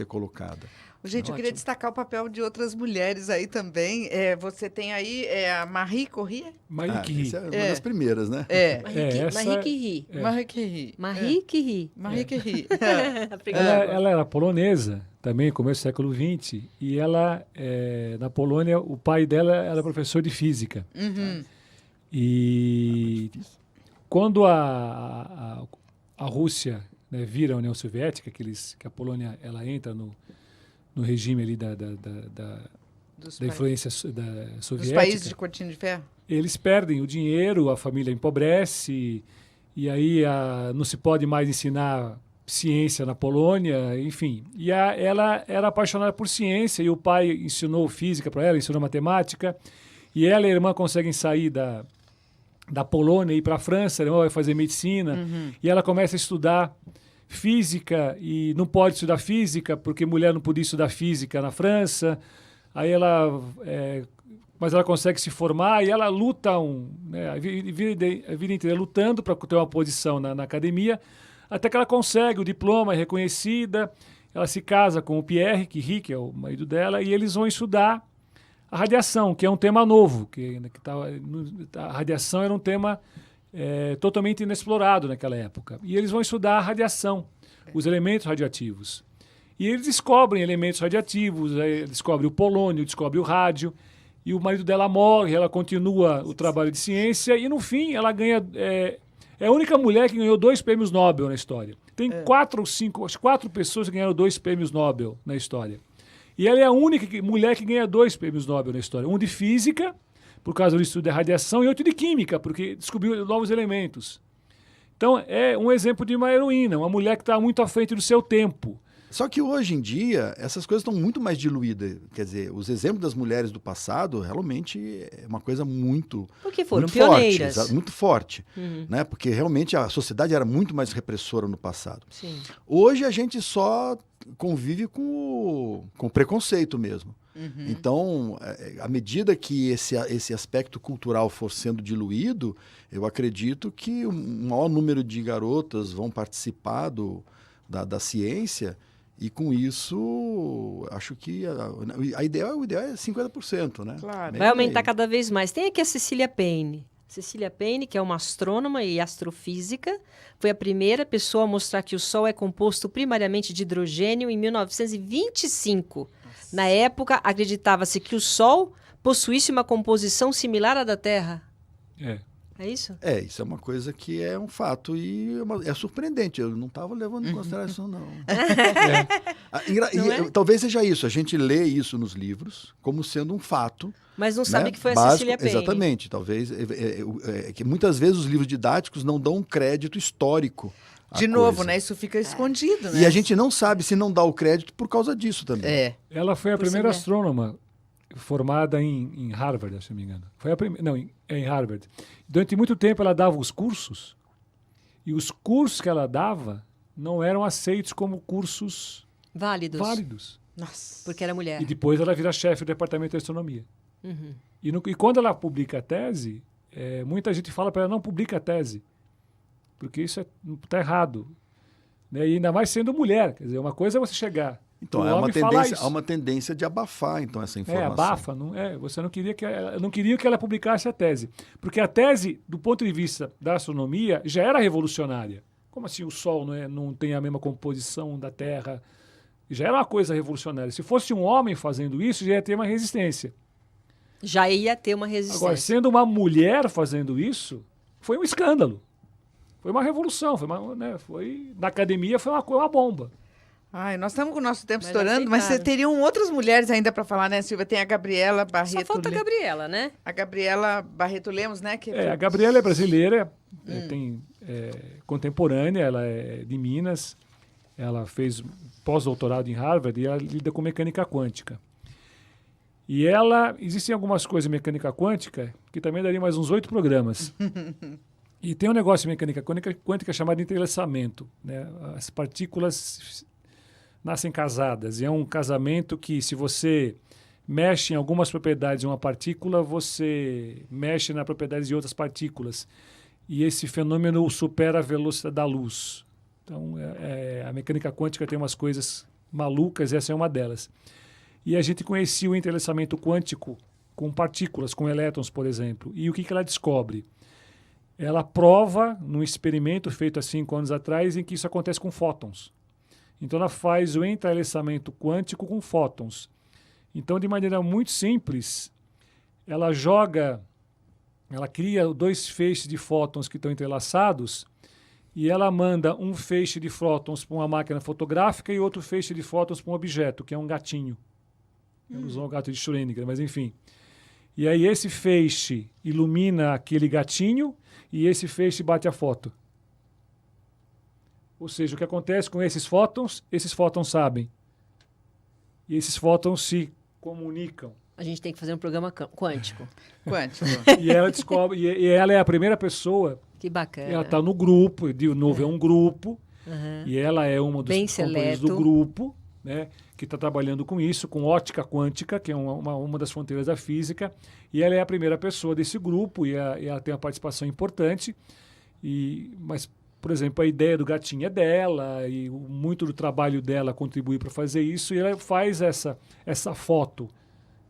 colocada.
Gente, eu queria destacar o papel de outras mulheres aí também. Você tem aí a Marie Curie.
Marie Curie.
Essa é uma das primeiras, né?
Marie Curie.
Marie Curie.
Marie Curie.
Marie Curie.
Ela era polonesa, também, começo do século XX, e ela, na Polônia, o pai dela era professor de física. E quando a Rússia, vira a União Soviética, que a Polônia ela entra no regime ali da influência soviética.
Dos países de cortina de ferro?
Eles perdem o dinheiro, a família empobrece, e aí não se pode mais ensinar ciência na Polônia, enfim. E ela era apaixonada por ciência, e o pai ensinou física para ela, ensinou matemática, e ela e a irmã conseguem sair da Polônia e ir para a França, a irmã vai fazer medicina, e ela começa a estudar física e não pode estudar física porque mulher não podia estudar física na França. Aí mas ela consegue se formar e ela luta a vida inteira lutando para ter uma posição na academia, até que ela consegue o diploma, é reconhecida. Ela se casa com o Pierre Curie, que é o marido dela, e eles vão estudar a radiação, que é um tema novo. A radiação era um tema totalmente inexplorado naquela época. E eles vão estudar a radiação, os elementos radioativos. E eles descobrem elementos radioativos, descobrem o polônio, descobrem o rádio, e o marido dela morre, ela continua o trabalho de ciência, e no fim ela ganha... É a única mulher que ganhou 2 prêmios Nobel na história. Tem 4 pessoas que ganharam 2 prêmios Nobel na história. E ela é a única mulher que ganha 2 prêmios Nobel na história. Um de física, por causa do estudo da radiação, e outro de química, porque descobriu novos elementos. Então, é um exemplo de uma heroína, uma mulher que está muito à frente do seu tempo.
Só que hoje em dia, essas coisas estão muito mais diluídas. Quer dizer, os exemplos das mulheres do passado realmente é uma coisa muito...
Porque foram
muito
pioneiras.
Forte, muito forte. Né? Porque realmente a sociedade era muito mais repressora no passado.
Sim.
Hoje a gente só convive com preconceito mesmo. Então, à medida que esse aspecto cultural for sendo diluído, eu acredito que um maior número de garotas vão participar da ciência, e com isso, acho que o ideal é 50%, né?
Claro.
Vai aumentar cada vez mais. Tem aqui a Cecília Payne. Cecília Payne, que é uma astrônoma e astrofísica, foi a primeira pessoa a mostrar que o Sol é composto primariamente de hidrogênio em 1925. Nossa. Na época, acreditava-se que o Sol possuísse uma composição similar à da Terra. É isso?
Isso é uma coisa que é um fato e é surpreendente. Eu não estava levando em consideração, não. Talvez seja isso. A gente lê isso nos livros como sendo um fato.
Mas não sabe que foi
básico,
a Cecília Payne.
Exatamente. Talvez que muitas vezes os livros didáticos não dão um crédito histórico.
De novo, né? Isso fica escondido, né?
E a gente não sabe se não dá o crédito por causa disso também.
Ela foi a primeira astrônoma formada em Harvard, se não me engano. Foi a primeira, não, em Harvard. Durante muito tempo ela dava os cursos, e os cursos que ela dava não eram aceitos como cursos válidos.
Nossa.
Porque era mulher.
E depois ela vira chefe do departamento de astronomia.
Uhum.
E quando ela publica a tese, muita gente fala para ela, não publica a tese, porque isso está errado. Né? E ainda mais sendo mulher. Quer dizer, uma coisa é você chegar...
Então, há uma tendência de abafar então, essa informação.
Abafa. Você não queria que ela publicasse a tese. Porque a tese, do ponto de vista da astronomia, já era revolucionária. Como assim o Sol não tem a mesma composição da Terra? Já era uma coisa revolucionária. Se fosse um homem fazendo isso, já ia ter uma resistência.
Já ia ter uma resistência.
Agora, sendo uma mulher fazendo isso, foi um escândalo. Foi uma revolução. Na academia foi uma bomba.
Ai, nós estamos com o nosso tempo estourando, mas teriam outras mulheres ainda para falar, né, Silvia? Tem a Gabriela Barreto.
Só falta a Gabriela, né?
A Gabriela Barreto Lemos, né?
A Gabriela é brasileira, contemporânea, ela é de Minas, ela fez pós-doutorado em Harvard e ela lida com mecânica quântica. E existem algumas coisas em mecânica quântica que também daria mais uns 8 programas. E tem um negócio em mecânica quântica chamado entrelaçamento, né? As partículas nascem casadas. E é um casamento que, se você mexe em algumas propriedades de uma partícula, você mexe na propriedade de outras partículas. E esse fenômeno supera a velocidade da luz. Então, a mecânica quântica tem umas coisas malucas, essa é uma delas. E a gente conhecia o entrelaçamento quântico com partículas, com elétrons, por exemplo. E o que ela descobre? Ela prova, num experimento feito há 5 anos atrás, em que isso acontece com fótons. Então, ela faz o entrelaçamento quântico com fótons. Então, de maneira muito simples, ela cria 2 feixes de fótons que estão entrelaçados e ela manda um feixe de fótons para uma máquina fotográfica e outro feixe de fótons para um objeto, que é um gatinho. Eu não usou o gato de Schrödinger, mas enfim. E aí esse feixe ilumina aquele gatinho e esse feixe bate a foto. Ou seja, o que acontece com esses fótons sabem. E esses fótons se comunicam.
A gente tem que fazer um programa quântico.
Quântico.
E ela descobre, e ela é a primeira pessoa.
Que bacana.
Ela está no grupo, de novo, é um grupo. E ela é uma dos componentes do grupo, né, que está trabalhando com isso, com ótica quântica, que é uma das fronteiras da física. E ela é a primeira pessoa desse grupo e ela tem uma participação importante. Mas, por exemplo, a ideia do gatinho é dela e muito do trabalho dela contribui para fazer isso. E ela faz essa foto.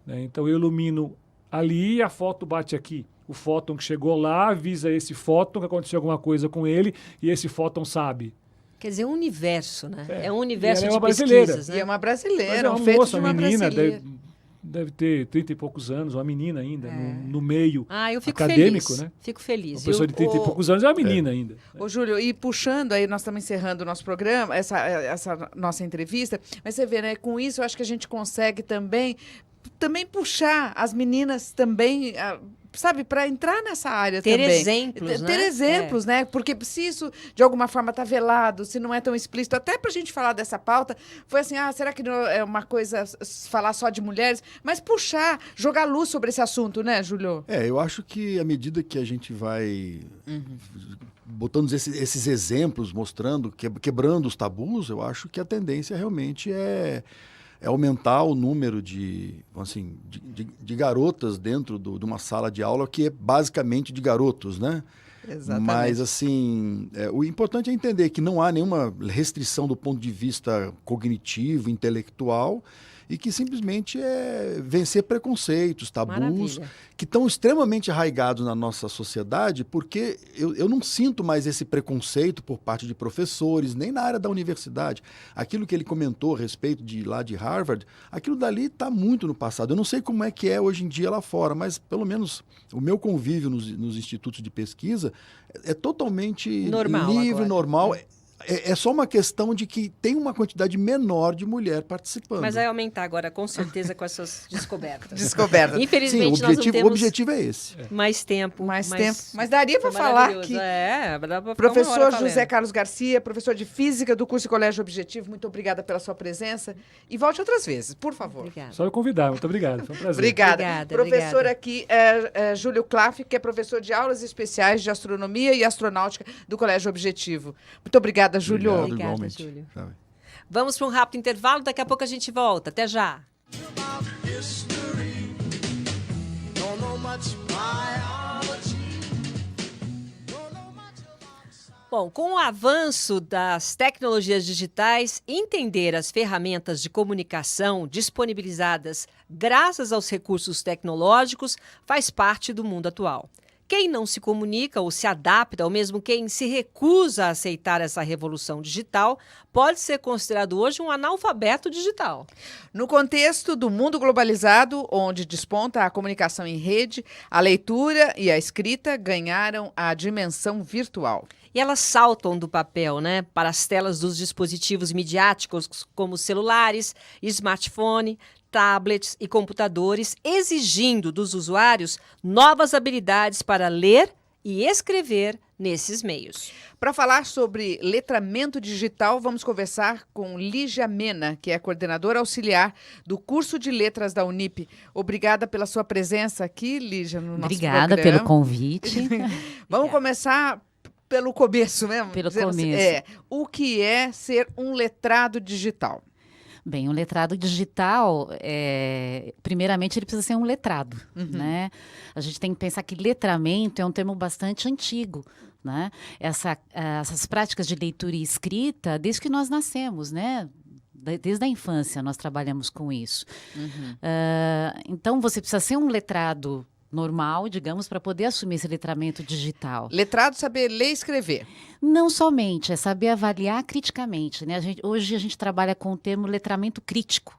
Né? Então, eu ilumino ali e a foto bate aqui. O fóton que chegou lá avisa esse fóton que aconteceu alguma coisa com ele e esse fóton sabe.
Quer dizer, um universo, né? É um universo
de
pesquisas, né?
E é uma brasileira,
é uma moça, uma menina, deve ter 30 e poucos anos, uma menina ainda, no meio
eu fico
acadêmico,
feliz.
né?
Fico feliz.
Uma pessoa de 30 e poucos anos é uma menina ainda.
Ô, Júlio, e puxando aí, nós estamos encerrando o nosso programa, essa nossa entrevista, mas você vê, né, com isso eu acho que a gente consegue também puxar as meninas também... sabe, para entrar nessa área
ter
também.
Exemplos,
ter exemplos, né? Porque se isso, de alguma forma, está velado, se não é tão explícito, até para a gente falar dessa pauta, foi assim, será que não é uma coisa falar só de mulheres? Mas puxar, jogar luz sobre esse assunto, né, Júlio?
Eu acho que à medida que a gente vai botando esses exemplos, mostrando, quebrando os tabus, eu acho que a tendência realmente é aumentar o número de garotas dentro de uma sala de aula que é basicamente de garotos, né?
Exatamente.
Mas, assim, o importante é entender que não há nenhuma restrição do ponto de vista cognitivo, intelectual, e que simplesmente é vencer preconceitos, tabus,
Maravilha.
que estão extremamente arraigados na nossa sociedade, porque eu não sinto mais esse preconceito por parte de professores, nem na área da universidade. Aquilo que ele comentou a respeito de lá de Harvard, aquilo dali está muito no passado. Eu não sei como é que é hoje em dia lá fora, mas pelo menos o meu convívio nos institutos de pesquisa é totalmente
Normal
livre,
agora.
normal. É só uma questão de que tem uma quantidade menor de mulher participando.
Mas vai aumentar agora, com certeza, com essas descobertas.
Descoberta.
Sim,
Infelizmente,
o
nós não
objetivo, o
temos
objetivo é esse.
mais tempo.
Mais tempo. Mas daria para
foi
falar
maravilhoso.
que
É, dá pra ficar uma hora
professor
falando.
José Carlos Garcia, professor de Física do curso Colégio Objetivo, muito obrigada pela sua presença. E volte outras vezes, por favor.
Obrigada.
Só eu convidar. Muito obrigado. Foi um prazer.
Obrigada.
Obrigada,
Professor
obrigada.
aqui é Júlio Klaff, que é professor de aulas especiais de astronomia e astronáutica do Colégio Objetivo. Muito obrigada, Júlio.
Obrigado,
Obrigada,
igualmente.
Júlio.
Tá bem.
Vamos para um rápido intervalo, daqui a pouco a gente volta. Até já. Bom, com o avanço das tecnologias digitais, entender as ferramentas de comunicação disponibilizadas graças aos recursos tecnológicos faz parte do mundo atual. Quem não se comunica ou se adapta, ou mesmo quem se recusa a aceitar essa revolução digital, pode ser considerado hoje um analfabeto digital.
No contexto do mundo globalizado, onde desponta a comunicação em rede, a leitura e a escrita ganharam a dimensão virtual.
E elas saltam do papel, né, para as telas dos dispositivos midiáticos, como celulares, smartphone, tablets e computadores, exigindo dos usuários novas habilidades para ler e escrever nesses meios.
Para falar sobre letramento digital, vamos conversar com Lígia Mena, que é coordenadora auxiliar do curso de letras da Unip. Obrigada pela sua presença aqui, Lígia, no nosso
Obrigada
programa.
pelo convite.
Vamos começar pelo começo mesmo?
Pelo
dizendo assim,
começo.
O que é ser um letrado digital?
Bem, um letrado digital, primeiramente, ele precisa ser um letrado, né? A gente tem que pensar que letramento é um termo bastante antigo, né? Essas práticas de leitura e escrita, desde que nós nascemos, né? Desde a infância nós trabalhamos com isso. Então, você precisa ser um letrado normal, digamos, para poder assumir esse letramento digital.
Letrado, saber ler e escrever.
Não somente, é saber avaliar criticamente, né? Hoje a gente trabalha com o termo letramento crítico,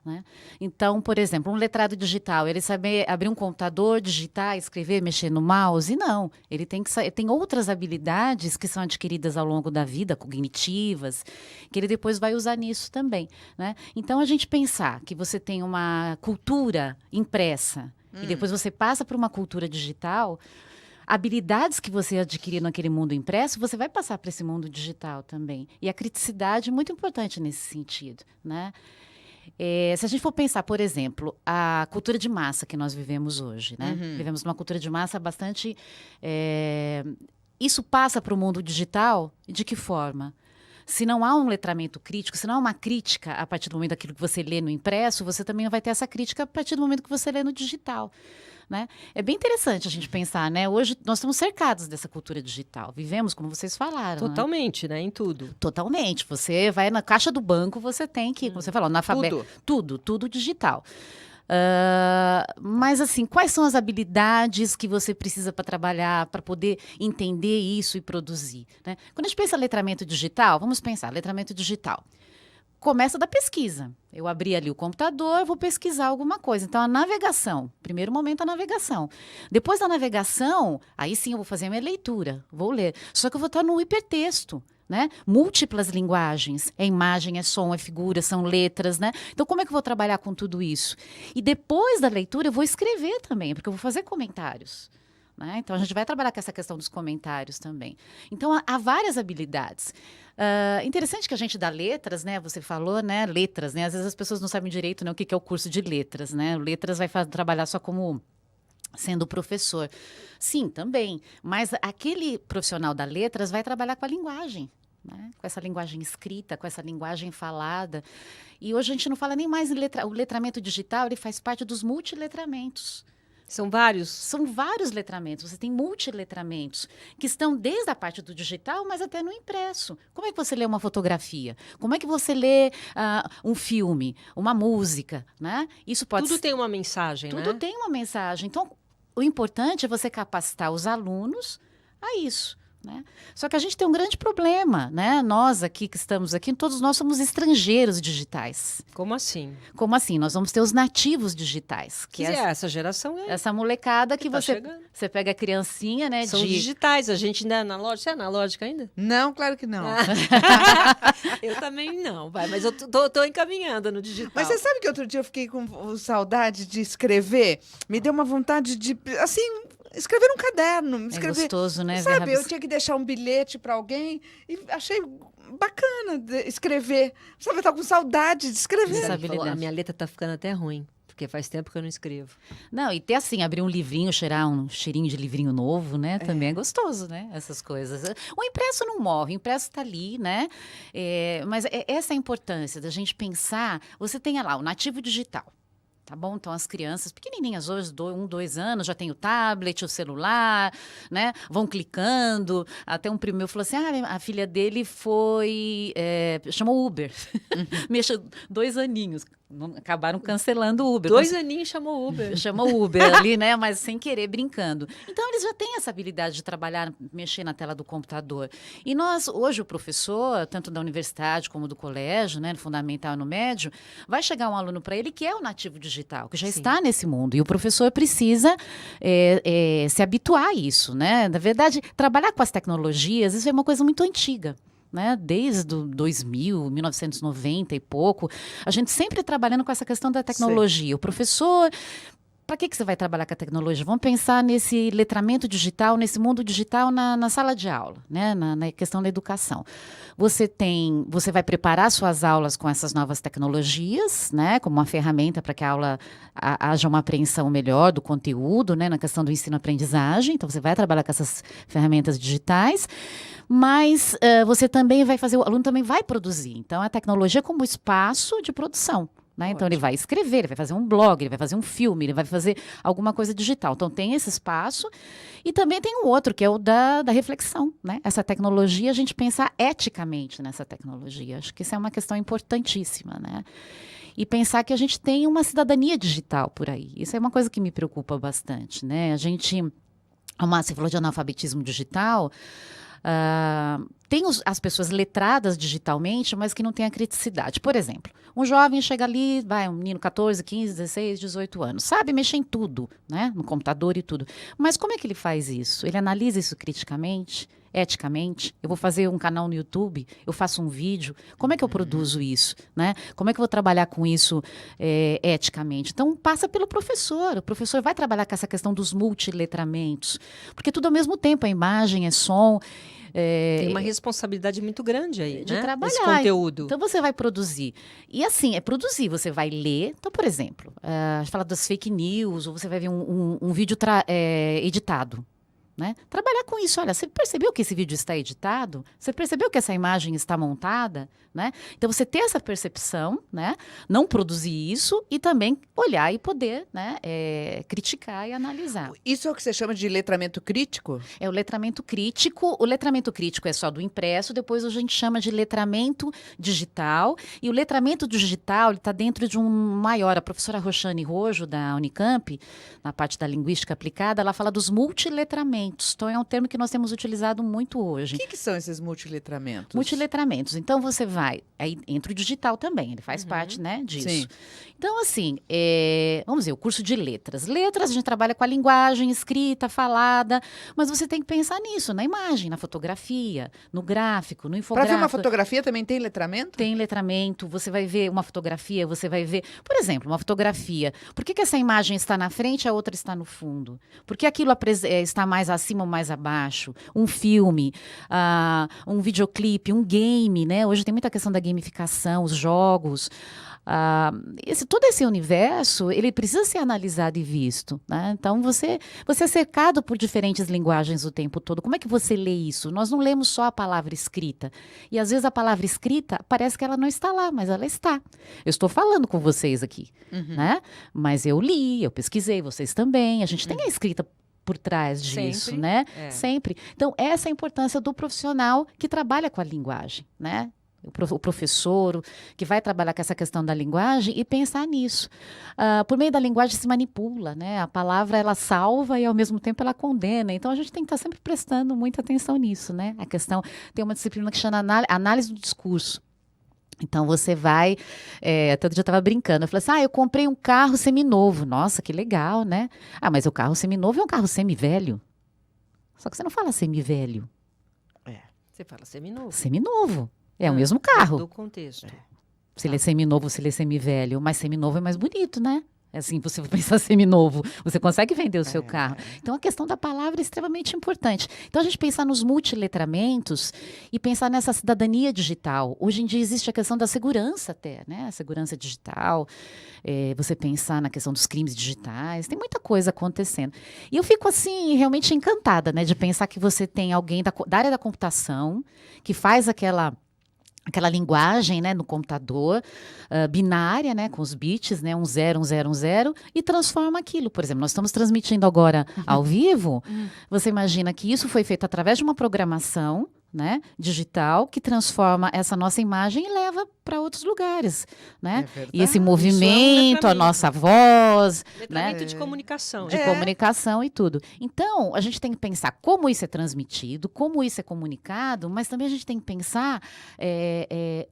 né? Então, por exemplo, um letrado digital, ele saber abrir um computador, digitar, escrever, mexer no mouse? Não, ele tem outras habilidades que são adquiridas ao longo da vida, cognitivas, que ele depois vai usar nisso também, né? Então, a gente pensar que você tem uma cultura impressa, e depois você passa para uma cultura digital, habilidades que você adquiriu naquele mundo impresso, você vai passar para esse mundo digital também. E a criticidade é muito importante nesse sentido, né? Se a gente for pensar, por exemplo, a cultura de massa que nós vivemos hoje, né? Vivemos numa cultura de massa bastante... Isso passa para o mundo digital de que forma? Se não há um letramento crítico, se não há uma crítica a partir do momento daquilo que você lê no impresso, você também vai ter essa crítica a partir do momento que você lê no digital, né? É bem interessante a gente pensar, né? Hoje nós estamos cercados dessa cultura digital. Vivemos, como vocês falaram.
Totalmente, né? Em tudo.
Totalmente. Você vai na caixa do banco, você tem que, como você falou, analfabeto. Tudo digital. Mas assim, quais são as habilidades que você precisa para trabalhar, para poder entender isso e produzir, né? Quando a gente pensa em letramento digital, vamos pensar, letramento digital. Começa da pesquisa. Eu abri ali o computador, vou pesquisar alguma coisa. Então, a navegação. Primeiro momento, a navegação. Depois da navegação, aí sim eu vou fazer a minha leitura, vou ler. Só que eu vou estar no hipertexto, né? Múltiplas linguagens. É imagem, é som, é figura, são letras, né? Então, como é que eu vou trabalhar com tudo isso? E depois da leitura, eu vou escrever também, porque eu vou fazer comentários, né? Então, a gente vai trabalhar com essa questão dos comentários também. Então, há várias habilidades. Interessante que a gente dá letras, né? Você falou, né? Letras, né? Às vezes as pessoas não sabem direito, né, o que é o curso de letras, né? Letras vai trabalhar só como sendo professor. Sim, também. Mas aquele profissional da letras vai trabalhar com a linguagem, né? Com essa linguagem escrita, com essa linguagem falada. E hoje a gente não fala nem mais em o letramento digital, ele faz parte dos multiletramentos.
São vários.
São vários letramentos, você tem multiletramentos, que estão desde a parte do digital, mas até no impresso. Como é que você lê uma fotografia? Como é que você lê um filme, uma música, né? Isso pode
Tudo tem uma mensagem,
Tudo
né?
tem uma mensagem. Então, o importante é você capacitar os alunos a isso. Né? Só que a gente tem um grande problema, né? Nós aqui que estamos aqui, todos nós somos estrangeiros digitais.
Como assim?
Como assim? Nós vamos ter os nativos digitais, que é
Essa geração é.
essa molecada que
tá
você
chegando.
pega a criancinha, né?
São digitais, a gente ainda é analógica. Você é analógica ainda?
Não, claro que não.
Eu também não, vai, mas eu tô encaminhando no digital.
Mas você sabe que outro dia eu fiquei com saudade de escrever? Me deu uma vontade de, assim, escrever num caderno.
É
Escrever,
gostoso, né?
sabe, eu tinha que deixar um bilhete para alguém e achei bacana escrever. Sabe, eu tava com saudade de escrever.
Essa
Falou,
habilidade.
a minha letra tá ficando até ruim, porque faz tempo que eu não escrevo.
Não, e ter assim, abrir um livrinho, cheirar um cheirinho de livrinho novo, né? Também é gostoso, né? Essas coisas. O impresso não morre, o impresso está ali, né? Mas essa é a importância da gente pensar. Você tem lá o nativo digital. Tá bom? Então, as crianças pequenininhas hoje, 1, 2 anos, já tem o tablet, o celular, né? Vão clicando. Até um primo meu falou assim, a filha dele chamou Uber. Mexa 2 aninhos. Acabaram cancelando o Uber.
2 aninhos chamou Uber.
Chamou Uber ali, né? Mas sem querer, brincando. Então, eles já têm essa habilidade de trabalhar, mexer na tela do computador. E nós, hoje, o professor, tanto da universidade como do colégio, né, no fundamental e no médio, vai chegar um aluno para ele que é o nativo digital, que já
Sim.
está nesse mundo. E o professor precisa se habituar a isso, né? Na verdade, trabalhar com as tecnologias, isso é uma coisa muito antiga. Né? Desde 2000, 1990 e pouco, a gente sempre trabalhando com essa questão da tecnologia. Sim. O professor, para que você vai trabalhar com a tecnologia? Vamos pensar nesse letramento digital, nesse mundo digital na sala de aula, né? Na questão da educação. Você vai preparar suas aulas com essas novas tecnologias, né? Como uma ferramenta para que a aula haja uma apreensão melhor do conteúdo, né? Na questão do ensino-aprendizagem. Então, você vai trabalhar com essas ferramentas digitais. Mas você também vai fazer, o aluno também vai produzir. Então, a tecnologia como espaço de produção. Né? Então, ele vai escrever, ele vai fazer um blog, ele vai fazer um filme, ele vai fazer alguma coisa digital. Então, tem esse espaço. E também tem um outro, que é o da reflexão. Né? Essa tecnologia, a gente pensar eticamente nessa tecnologia. Acho que isso é uma questão importantíssima. Né? E pensar que a gente tem uma cidadania digital por aí. Isso é uma coisa que me preocupa bastante. Né? Você falou de analfabetismo digital. Tem as pessoas letradas digitalmente, mas que não têm a criticidade. Por exemplo, um jovem chega ali, um menino 14, 15, 16, 18 anos, sabe mexer em tudo, né? No computador e tudo. Mas como é que ele faz isso? Ele analisa isso criticamente, eticamente? Eu vou fazer um canal no YouTube, eu faço um vídeo, como é que eu produzo isso? Né? Como é que eu vou trabalhar com isso eticamente? Então, passa pelo professor. O professor vai trabalhar com essa questão dos multiletramentos, porque tudo ao mesmo tempo, é imagem, é som.
Tem uma responsabilidade muito grande aí,
de
né?
trabalhar.
Esse conteúdo.
Então, você vai produzir. E assim, produzir, você vai ler. Então, por exemplo, a gente fala das fake news, ou você vai ver um vídeo editado. Né? Trabalhar com isso. Olha, você percebeu que esse vídeo está editado? Você percebeu que essa imagem está montada? Né? Então, você ter essa percepção, né? Não produzir isso e também olhar e poder, né? Criticar e analisar.
Isso é o que você chama de letramento crítico?
É o letramento crítico. O letramento crítico é só do impresso, depois a gente chama de letramento digital. E o letramento digital está dentro de um maior. A professora Roxane Rojo, da Unicamp, na parte da linguística aplicada, ela fala dos multiletramentos. Então, é um termo que nós temos utilizado muito hoje.
O que são esses multiletramentos?
Multiletramentos. Então, você aí entra o digital também, ele faz parte, né, disso.
Sim.
Então, assim, vamos dizer, o curso de letras. Letras, a gente trabalha com a linguagem escrita, falada, mas você tem que pensar nisso, na imagem, na fotografia, no gráfico, no infográfico.
Para ver uma fotografia também tem letramento?
Tem letramento, você vai ver uma fotografia, você vai ver... Por exemplo, uma fotografia. Por que essa imagem está na frente e a outra está no fundo? Por que aquilo está mais acima ou mais abaixo? Um filme, um videoclipe, um game, né? Hoje tem muita questão da gamificação, os jogos. Todo esse universo, ele precisa ser analisado e visto, né? Então, você é cercado por diferentes linguagens o tempo todo. Como é que você lê isso? Nós não lemos só a palavra escrita. E, às vezes, a palavra escrita parece que ela não está lá, mas ela está. Eu estou falando com vocês aqui, né? Mas eu li, eu pesquisei, vocês também. A gente tem a escrita por trás disso,
Sempre,
né? Sempre. Então, essa é a importância do profissional que trabalha com a linguagem, né? O professor que vai trabalhar com essa questão da linguagem e pensar nisso. Por meio da linguagem se manipula, né? A palavra, ela salva e, ao mesmo tempo, ela condena. Então, a gente tem que estar sempre prestando muita atenção nisso, né? A questão, tem uma disciplina que chama análise do discurso. Então, você vai... todo dia eu estava brincando. Eu falei assim, eu comprei um carro seminovo. Nossa, que legal, né? Mas o carro seminovo é um carro semivelho. Só que você não fala semivelho.
Você fala seminovo.
Seminovo. É o mesmo carro.
Do contexto.
Se ele é seminovo, se ele é semivelho. Mas seminovo é mais bonito, né? Assim, você pensar seminovo, você consegue vender o seu carro. Então, a questão da palavra é extremamente importante. Então, a gente pensar nos multiletramentos e pensar nessa cidadania digital. Hoje em dia existe a questão da segurança até, né? A segurança digital, você pensar na questão dos crimes digitais, tem muita coisa acontecendo. E eu fico, assim, realmente encantada, né? De pensar que você tem alguém da área da computação que faz aquela linguagem, né, no computador, binária, né, com os bits, né, 10, 10, e transforma aquilo. Por exemplo, nós estamos transmitindo agora ao vivo, você imagina que isso foi feito através de uma programação, né, digital, que transforma essa nossa imagem e leva para outros lugares, né? E esse movimento, a nossa voz,
letramento de comunicação.
De comunicação e tudo. Então, a gente tem que pensar como isso é transmitido, como isso é comunicado, mas também a gente tem que pensar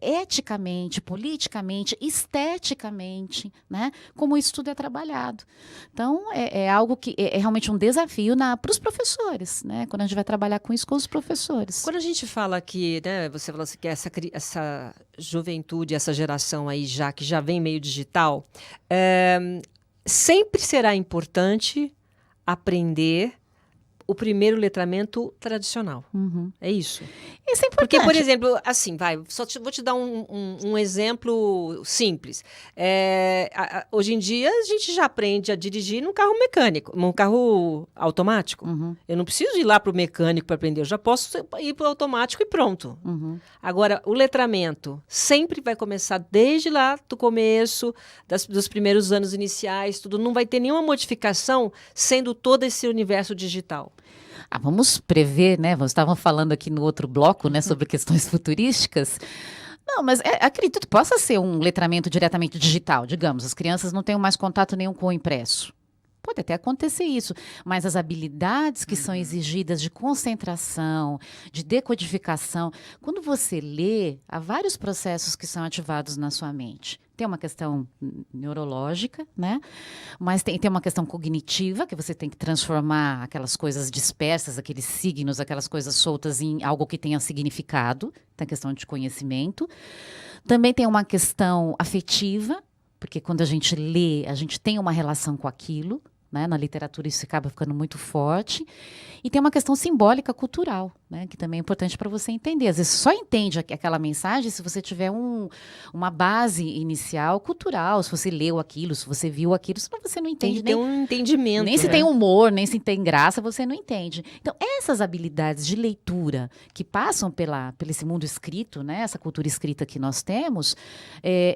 eticamente, politicamente, esteticamente, né? Como isso tudo é trabalhado. Então, é algo que é realmente um desafio para os professores, né? Quando a gente vai trabalhar com isso com os professores.
Quando a gente fala aqui, né, você falou assim, que essa juventude, essa geração aí que já vem meio digital, sempre será importante aprender o primeiro letramento tradicional. É isso?
Isso é importante.
Porque, por exemplo, assim, vou te dar um exemplo simples. Hoje em dia, a gente já aprende a dirigir num carro mecânico, num carro automático. Eu não preciso ir lá para o mecânico para aprender, eu já posso ir para o automático e pronto. Agora, o letramento sempre vai começar desde lá do começo, dos primeiros anos iniciais, tudo. Não vai ter nenhuma modificação sendo todo esse universo digital.
Vamos prever, né? Vocês estavam falando aqui no outro bloco, né, sobre questões futurísticas. Não, mas acredito que possa ser um letramento diretamente digital, digamos. As crianças não têm mais contato nenhum com o impresso. Pode até acontecer isso, mas as habilidades que são exigidas de concentração, de decodificação, quando você lê, há vários processos que são ativados na sua mente. Tem uma questão neurológica, né? Mas tem uma questão cognitiva, que você tem que transformar aquelas coisas dispersas, aqueles signos, aquelas coisas soltas em algo que tenha significado. Tem a questão de conhecimento. Também tem uma questão afetiva, porque quando a gente lê, a gente tem uma relação com aquilo, né? Na literatura isso acaba ficando muito forte. E tem uma questão simbólica cultural, né? Que também é importante para você entender. Às vezes só entende aquela mensagem se você tiver uma base inicial cultural, se você leu aquilo, se você viu aquilo, senão você não entende.
Tem um entendimento.
Nem se tem humor, nem se tem graça, você não entende. Então, essas habilidades de leitura que passam por esse mundo escrito, né? Essa cultura escrita que nós temos,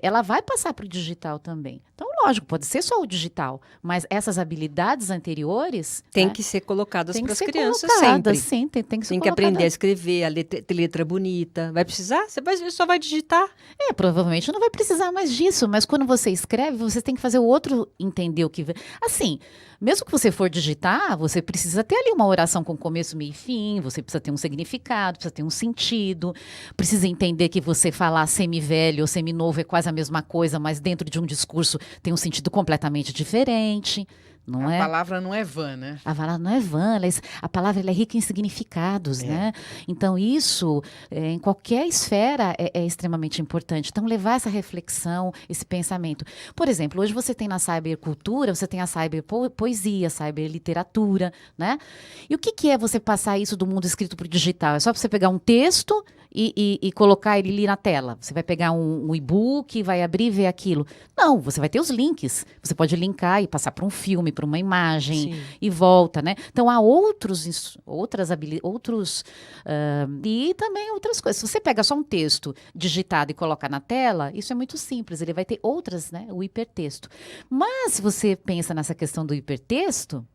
ela vai passar para o digital também. Então, lógico, pode ser só o digital, mas essas habilidades anteriores...
Tem,
né,
que ser colocadas para as crianças
colocadas,
sempre.
Sim, tem que ser
Tem que aprender a escrever, ter letra bonita. Vai precisar? Você só vai digitar.
Provavelmente não vai precisar mais disso, mas quando você escreve, você tem que fazer o outro entender o que... Assim, mesmo que você for digitar, você precisa ter ali uma oração com começo, meio e fim, você precisa ter um significado, precisa ter um sentido, precisa entender que você falar semivelho ou seminovo é quase a mesma coisa, mas dentro de um discurso tem um sentido completamente diferente.
A palavra não é vã, né?
A palavra não é vã, a palavra ela é rica em significados, né? Então, isso, em qualquer esfera, é extremamente importante. Então, levar essa reflexão, esse pensamento. Por exemplo, hoje você tem na cybercultura, você tem a cyberpoesia, cyberliteratura, né? E o que é você passar isso do mundo escrito para o digital? É só você pegar um texto e colocar ele ali na tela. Você vai pegar um e-book, vai abrir e ver aquilo. Não, você vai ter os links. Você pode linkar e passar para um filme, para uma imagem e volta, né? Então há e também outras coisas. Se você pega só um texto digitado e coloca na tela, isso é muito simples. Ele vai ter outras, né? O hipertexto. Mas se você pensa nessa questão do hipertexto, não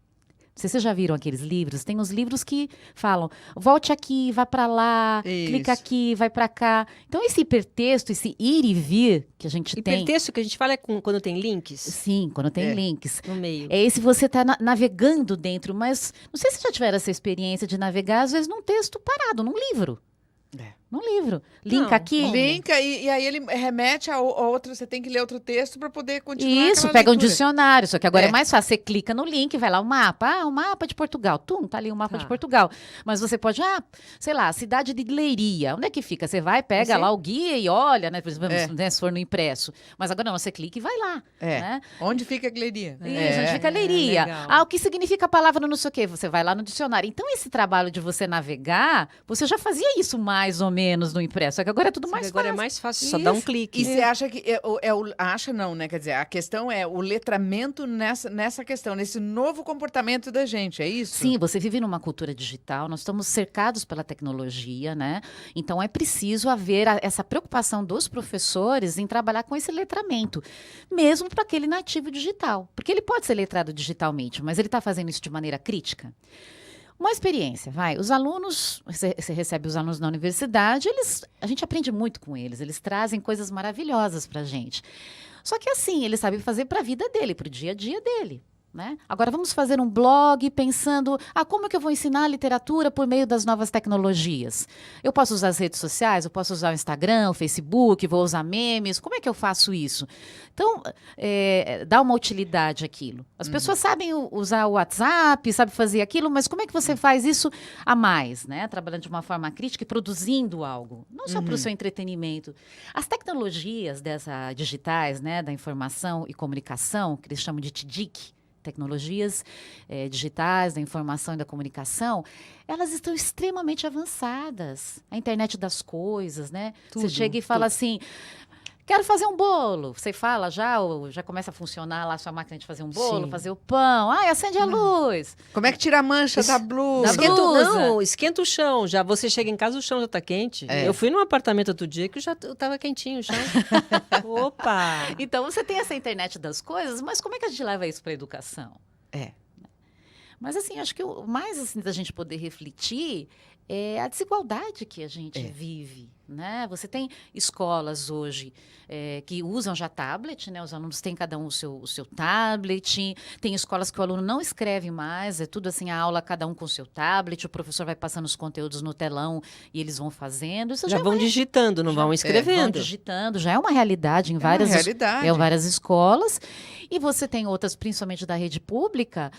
sei se vocês já viram aqueles livros, tem uns livros que falam, volte aqui, vá para lá, clica aqui, vai para cá. Então esse hipertexto, esse ir e vir que a gente tem...
Hipertexto que a gente fala é quando tem links?
Sim, quando tem links.
No meio.
É esse você está navegando dentro, mas não sei se já tiveram essa experiência de navegar, às vezes num texto parado, num livro. Num livro. Linka aqui.
Linka e aí ele remete a outro, você tem que ler outro texto para poder continuar.
Isso, pega
leitura.
um dicionário, só que agora é mais fácil. Você clica no link, vai lá o mapa. Ah, o mapa de Portugal. Tá ali o mapa de Portugal. Mas você pode, sei lá, cidade de Leiria. Onde é que fica? Você vai, pega lá o guia e olha, né? Por exemplo, né, se for no impresso. Mas agora não, você clica e vai lá. Né?
Onde fica Leiria?
Isso, onde fica Leiria. O que significa a palavra não sei o quê? Você vai lá no dicionário. Então, esse trabalho de você navegar, você já fazia isso mais ou menos no impresso. Só que agora é tudo mais fácil.
Agora é mais fácil, só dá um clique.
E você acha que... acha não, né? Quer dizer, a questão é o letramento nessa questão, nesse novo comportamento da gente, é isso?
Sim, você vive numa cultura digital, nós estamos cercados pela tecnologia, né? Então é preciso haver essa preocupação dos professores em trabalhar com esse letramento, mesmo para aquele nativo digital. Porque ele pode ser letrado digitalmente, mas ele está fazendo isso de maneira crítica? Uma experiência, os alunos, você recebe os alunos na universidade, a gente aprende muito com eles trazem coisas maravilhosas para a gente. Só que assim, eles sabem fazer para a vida dele, para o dia a dia dele. Né? Agora vamos fazer um blog pensando, como é que eu vou ensinar a literatura por meio das novas tecnologias? Eu posso usar as redes sociais, eu posso usar o Instagram, o Facebook, vou usar memes, como é que eu faço isso? Então, dá uma utilidade àquilo. As pessoas sabem usar o WhatsApp, sabem fazer aquilo, mas como é que você faz isso a mais? Né? Trabalhando de uma forma crítica e produzindo algo, não só para o seu entretenimento. As tecnologias digitais, né, da informação e comunicação, que eles chamam de TDIC, tecnologias digitais, da informação e da comunicação, elas estão extremamente avançadas. A internet das coisas, né? Você chega e fala assim, quero fazer um bolo. Você fala ou já começa a funcionar lá a sua máquina de fazer um bolo, fazer o pão. Acende a luz.
Como é que tira a mancha da blusa?
Esquenta o chão. Já você chega em casa, o chão já tá quente. Eu fui num apartamento outro dia que já tava quentinho o chão. Opa!
Então você tem essa internet das coisas, mas como é que a gente leva isso para a educação? Mas assim, acho que o mais assim, da gente poder refletir é a desigualdade que a gente vive. Né? Você tem escolas hoje que usam já tablet, né? Os alunos têm cada um o seu tablet, tem escolas que o aluno não escreve mais, é tudo assim, a aula cada um com o seu tablet, o professor vai passando os conteúdos no telão e eles vão fazendo. Isso
já vão digitando, não vão escrevendo.
Vão digitando, já é uma realidade em várias escolas. E você tem outras, principalmente da rede pública,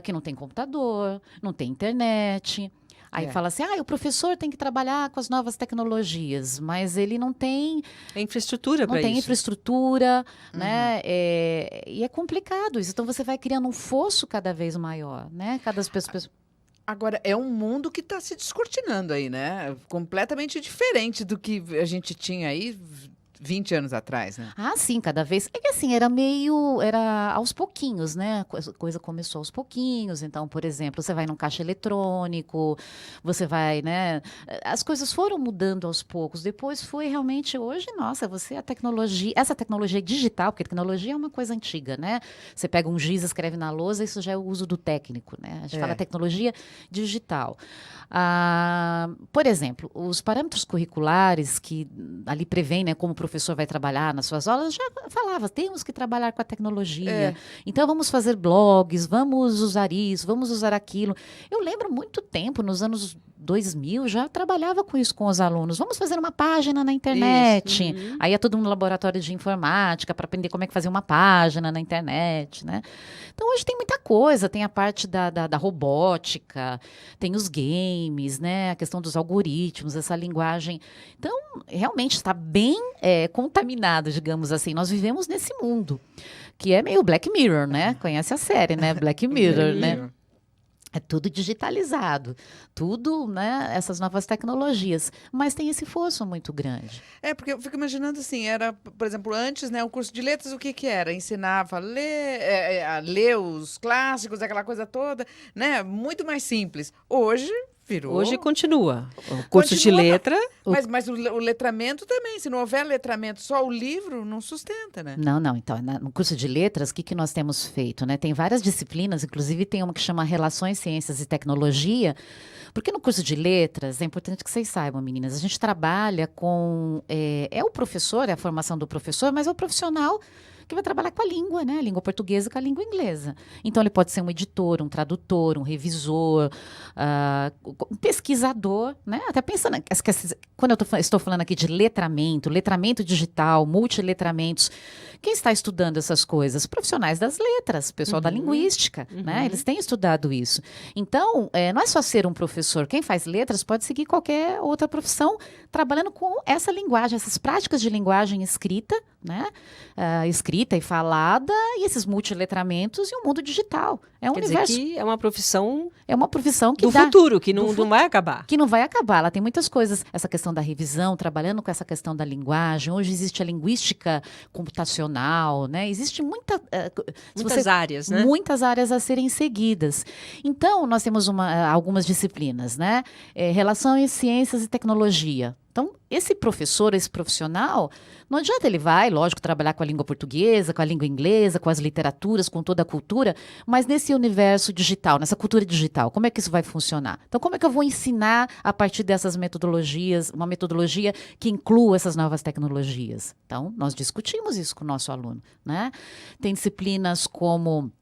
que não tem computador, não tem internet. Aí fala assim, o professor tem que trabalhar com as novas tecnologias, mas ele não tem...
infraestrutura para isso.
Não tem infraestrutura, né? E é complicado isso. Então, você vai criando um fosso cada vez maior, né? Cada pessoa...
Agora, é um mundo que está se descortinando aí, né? Completamente diferente do que a gente tinha aí 20 anos atrás, né?
Sim, cada vez. É que assim, era aos pouquinhos, né? A coisa começou aos pouquinhos. Então, por exemplo, você vai num caixa eletrônico, você vai, né? As coisas foram mudando aos poucos. Depois foi realmente, hoje, nossa, essa tecnologia digital, porque tecnologia é uma coisa antiga, né? Você pega um giz, escreve na lousa, isso já é o uso do técnico, né? A gente fala tecnologia digital. Por exemplo, os parâmetros curriculares que ali prevêem, né, como o professor vai trabalhar nas suas aulas, já falava, temos que trabalhar com a tecnologia. Então, vamos fazer blogs, vamos usar isso, vamos usar aquilo. Eu lembro muito tempo, nos anos 2000, já trabalhava com isso com os alunos. Vamos fazer uma página na internet. Aí ia todo mundo no laboratório de informática para aprender como é que fazia uma página na internet, né? Então, hoje tem muita coisa. Tem a parte da robótica, tem os games, né? A questão dos algoritmos, essa linguagem. Então, realmente está bem contaminado, digamos assim. Nós vivemos nesse mundo, que é meio Black Mirror, né? Conhece a série, né? Black Mirror, né? É tudo digitalizado, tudo, né, essas novas tecnologias, mas tem esse fosso muito grande.
Porque eu fico imaginando assim, era, por exemplo, antes, né, o curso de letras, o que que era? Ensinava a ler os clássicos, aquela coisa toda, né? Muito mais simples. Hoje virou...
Hoje continua. O curso de
Continua,
letra.
Mas o letramento também. Se não houver letramento, só o livro não sustenta, né?
Não. Então, no curso de letras, o que nós temos feito, né? Tem várias disciplinas, inclusive tem uma que chama Relações, Ciências e Tecnologia, porque no curso de letras, é importante que vocês saibam, meninas, a gente trabalha com... É o professor, é a formação do professor, mas é o profissional que vai trabalhar com a língua, né? A língua portuguesa com a língua inglesa. Então, ele pode ser um editor, um tradutor, um revisor, um pesquisador, né? Até pensando, quando estou falando aqui de letramento digital, multiletramentos, quem está estudando essas coisas? Profissionais das letras, pessoal da linguística, né? Eles têm estudado isso. Então, não é só ser um professor. Quem faz letras pode seguir qualquer outra profissão trabalhando com essa linguagem, essas práticas de linguagem escrita, né? Escrita e falada, e esses multiletramentos e o mundo digital. É um
Quer
universo.
dizer que é uma profissão
Que
do futuro, que não vai acabar.
que não vai acabar. Ela tem muitas coisas. Essa questão da revisão, trabalhando com essa questão da linguagem. Hoje existe a linguística computacional, né? Existe
Muitas áreas, né?
Muitas áreas a serem seguidas. Então, nós temos algumas disciplinas, né? Relações, ciências e tecnologia. Então, esse professor, esse profissional, não adianta ele vai, lógico, trabalhar com a língua portuguesa, com a língua inglesa, com as literaturas, com toda a cultura, mas nesse universo digital, nessa cultura digital, como é que isso vai funcionar? Então, como é que eu vou ensinar a partir dessas metodologias, uma metodologia que inclua essas novas tecnologias? Então, nós discutimos isso com o nosso aluno, né? Tem disciplinas como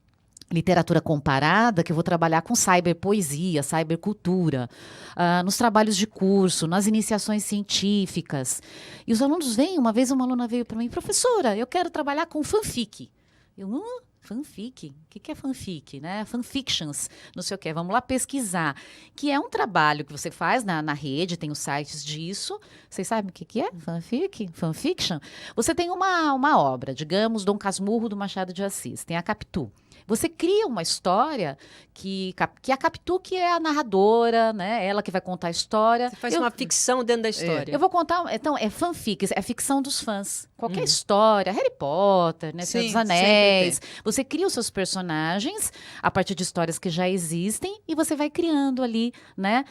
literatura comparada, que eu vou trabalhar com cyberpoesia, cybercultura, nos trabalhos de curso, nas iniciações científicas. E os alunos vêm, uma vez uma aluna veio para mim, professora, eu quero trabalhar com fanfic. Eu, fanfic? O que é fanfic? Né? Fanfictions, não sei o quê. Vamos lá pesquisar. Que é um trabalho que você faz na rede, tem os sites disso. Vocês sabem o que é fanfic? Fanfiction? Você tem uma obra, digamos, Dom Casmurro do Machado de Assis. Tem a Capitu. Você cria uma história que a Capitu, que é a narradora, né? Ela que vai contar a história.
Você faz uma ficção dentro da história.
Eu vou contar, então, é fanfic, é ficção dos fãs. Qualquer história, Harry Potter, né? Senhor dos Anéis. Você cria os seus personagens a partir de histórias que já existem e você vai criando ali, né?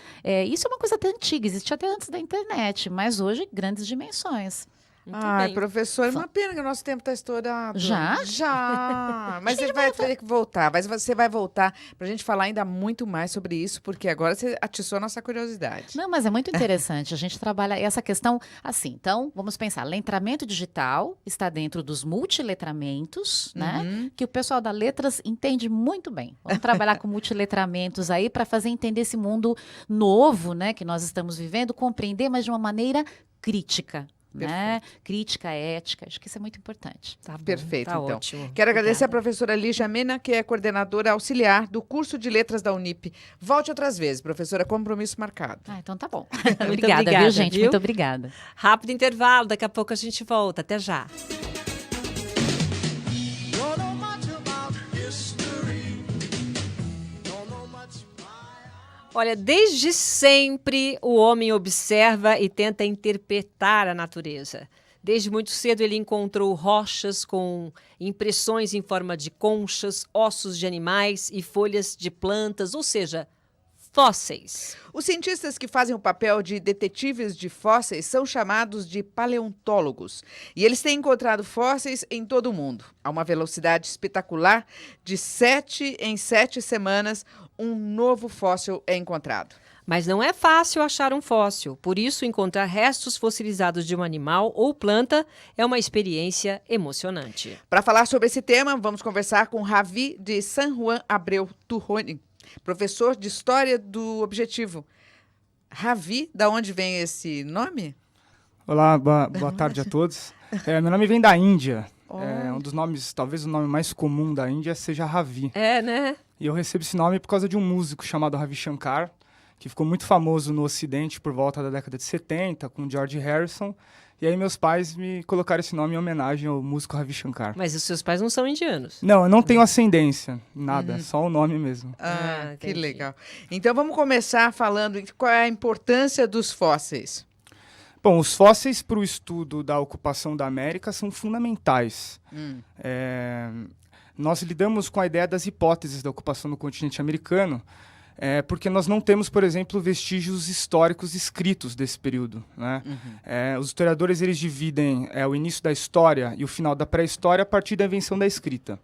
Isso é uma coisa até antiga, existia até antes da internet, mas hoje, grandes dimensões.
Ai, professor, uma pena que o nosso tempo está estourado.
Já?
Já. Mas você vai ter que voltar. Mas você vai voltar para a gente falar ainda muito mais sobre isso, porque agora você atiçou a nossa curiosidade.
Não, mas é muito interessante. A gente trabalha essa questão assim. Então, vamos pensar. Letramento digital está dentro dos multiletramentos, né? Que o pessoal da letras entende muito bem. Vamos trabalhar com multiletramentos aí para fazer entender esse mundo novo, né? Que nós estamos vivendo, compreender, mas de uma maneira crítica. Né? Crítica, ética, acho que isso é muito importante.
Tá bom,
Perfeito,
tá
então.
ótimo.
Quero agradecer a professora Lígia Mena, que é coordenadora auxiliar do curso de letras da Unip. Volte outras vezes, professora, compromisso marcado.
Então tá bom.
Muito
obrigada, viu, gente?
viu?
Muito obrigada.
Rápido intervalo, daqui a pouco a gente volta. Até já. Olha, desde sempre o homem observa e tenta interpretar a natureza. Desde muito cedo ele encontrou rochas com impressões em forma de conchas, ossos de animais e folhas de plantas, ou seja, fósseis.
Os cientistas que fazem o papel de detetives de fósseis são chamados de paleontólogos. E eles têm encontrado fósseis em todo o mundo. A uma velocidade espetacular, de 7 em 7 semanas, um novo fóssil é encontrado.
Mas não é fácil achar um fóssil, por isso encontrar restos fossilizados de um animal ou planta é uma experiência emocionante.
Para falar sobre esse tema, vamos conversar com Ravi de San Juan Abreu Turroni, professor de História do Objetivo. Ravi, da onde vem esse nome?
Olá, boa tarde a todos. Meu nome vem da Índia. Um dos nomes, talvez o nome mais comum da Índia seja Ravi.
É, né?
E eu recebo esse nome por causa de um músico chamado Ravi Shankar, que ficou muito famoso no Ocidente por volta da década de 70, com George Harrison, E aí meus pais me colocaram esse nome em homenagem ao músico Ravi Shankar.
Mas os seus pais não são indianos.
Não, eu não tenho ascendência, nada, só o nome mesmo.
Ah, que
entendi.
legal. Então vamos começar falando de qual é a importância dos fósseis.
Bom, os fósseis para o estudo da ocupação da América são fundamentais. Nós lidamos com a ideia das hipóteses da ocupação do continente americano, porque nós não temos, por exemplo, vestígios históricos escritos desse período, né? Os historiadores eles dividem o início da história e o final da pré-história a partir da invenção da escrita.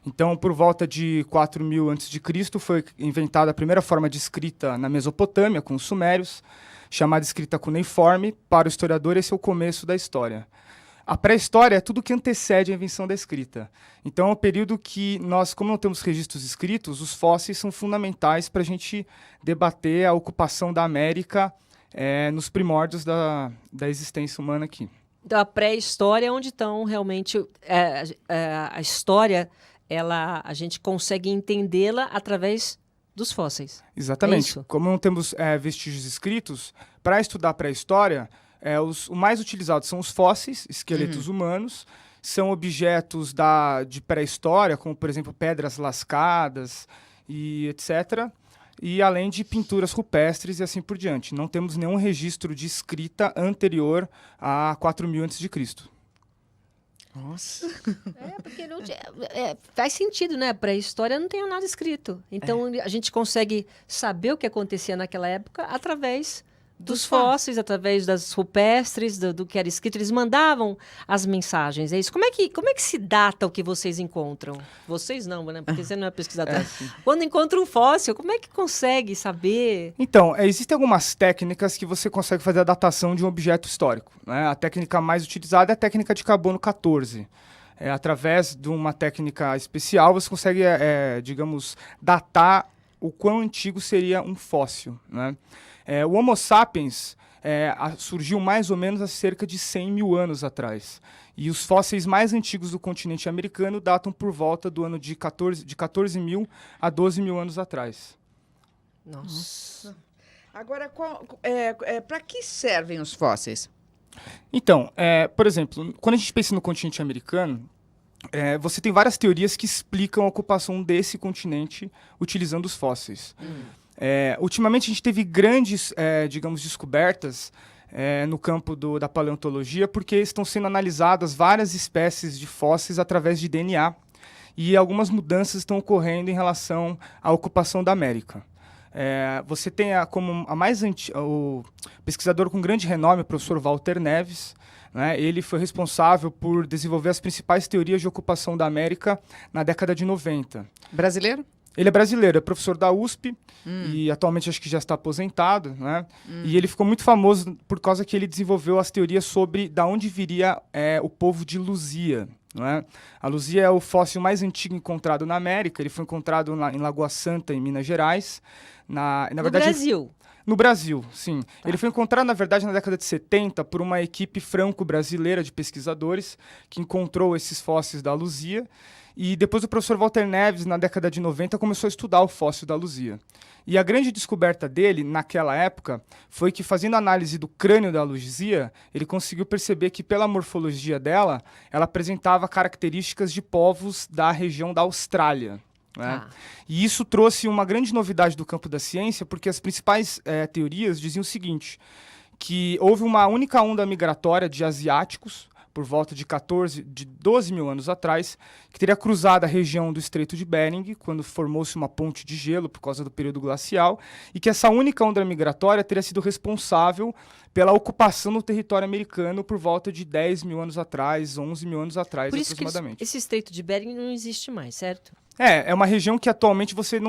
Então, por volta de 4000 a.C., foi inventada a primeira forma de escrita na Mesopotâmia, com os sumérios, chamada escrita cuneiforme. Para o historiador, esse é o começo da história. A pré-história é tudo que antecede a invenção da escrita. Então, é um período que nós, como não temos registros escritos, os fósseis são fundamentais para a gente debater a ocupação da América nos primórdios da existência humana aqui.
Então, a pré-história é onde estão realmente... a história, a gente consegue entendê-la através dos fósseis.
Exatamente.
É isso?
Como não temos vestígios escritos, para estudar a pré-história, o mais utilizado são os fósseis, esqueletos humanos, são objetos de pré-história, como, por exemplo, pedras lascadas e etc., e além de pinturas rupestres e assim por diante. Não temos nenhum registro de escrita anterior a 4000 a.C.
Nossa.
Porque faz sentido, né? Pré-história não tem nada escrito. Então, a gente consegue saber o que acontecia naquela época através dos fósseis, através das rupestres, do que era escrito. Eles mandavam as mensagens, é isso. Como é que se data o que vocês encontram? Vocês não, né? Porque você não é pesquisador. Quando encontra um fóssil, como é que consegue saber?
Então, existem algumas técnicas que você consegue fazer a datação de um objeto histórico, né? A técnica mais utilizada é a técnica de carbono 14. Através de uma técnica especial, você consegue, digamos, datar o quão antigo seria um fóssil, né? O Homo sapiens surgiu mais ou menos há cerca de 100 mil anos atrás. E os fósseis mais antigos do continente americano datam por volta do ano de 14 mil a 12 mil anos atrás.
Nossa.
Agora, para que servem os fósseis?
Então, por exemplo, quando a gente pensa no continente americano, você tem várias teorias que explicam a ocupação desse continente utilizando os fósseis. Ultimamente, a gente teve grandes, digamos, descobertas no campo da paleontologia, porque estão sendo analisadas várias espécies de fósseis através de DNA, e algumas mudanças estão ocorrendo em relação à ocupação da América. Você tem como o pesquisador com grande renome, o professor Walter Neves, né? Ele foi responsável por desenvolver as principais teorias de ocupação da América na década de 90.
Brasileiro?
Ele é brasileiro, é professor da USP e atualmente acho que já está aposentado, né? E ele ficou muito famoso por causa que ele desenvolveu as teorias sobre de onde viria o povo de Luzia. Não é? A Luzia é o fóssil mais antigo encontrado na América. Ele foi encontrado em Lagoa Santa, em Minas Gerais. Na verdade,
Brasil?
No Brasil, sim. Ele foi encontrado, na verdade, na década de 70 por uma equipe franco-brasileira de pesquisadores que encontrou esses fósseis da Luzia. E depois o professor Walter Neves, na década de 90, começou a estudar o fóssil da Luzia. E a grande descoberta dele, naquela época, foi que, fazendo análise do crânio da Luzia, ele conseguiu perceber que, pela morfologia dela, ela apresentava características de povos da região da Austrália. Né? E isso trouxe uma grande novidade do campo da ciência, porque as principais teorias diziam o seguinte, que houve uma única onda migratória de asiáticos, por volta de 12 mil anos atrás, que teria cruzado a região do Estreito de Bering, quando formou-se uma ponte de gelo por causa do período glacial, e que essa única onda migratória teria sido responsável pela ocupação do território americano por volta de 10 mil anos atrás, 11 mil anos atrás,
por isso
aproximadamente.
Que esse Estreito de Bering não existe mais, certo?
É uma região que atualmente você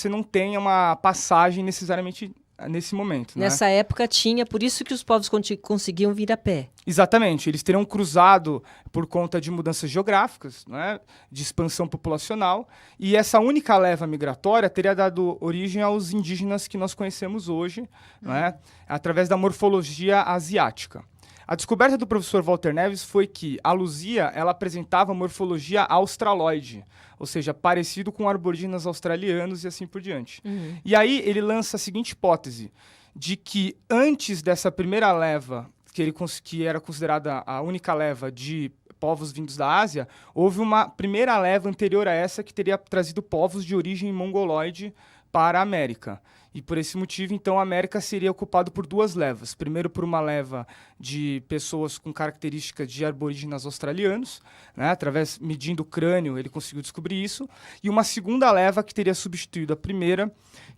não tem uma passagem necessariamente nesse momento.
Nessa época tinha, por isso que os povos conseguiam vir a pé.
Exatamente, eles teriam cruzado por conta de mudanças geográficas, né, de expansão populacional, e essa única leva migratória teria dado origem aos indígenas que nós conhecemos hoje, né, através da morfologia asiática. A descoberta do professor Walter Neves foi que a Luzia ela apresentava morfologia australoide, ou seja, parecido com aborígenes australianos e assim por diante. E aí ele lança a seguinte hipótese, de que antes dessa primeira leva que era considerada a única leva de povos vindos da Ásia, houve uma primeira leva anterior a essa que teria trazido povos de origem mongoloide para a América. E por esse motivo, então, a América seria ocupada por 2 levas. Primeiro por uma leva de pessoas com características de aborígenes australianos, né? Medindo o crânio, ele conseguiu descobrir isso. E uma segunda leva que teria substituído a primeira,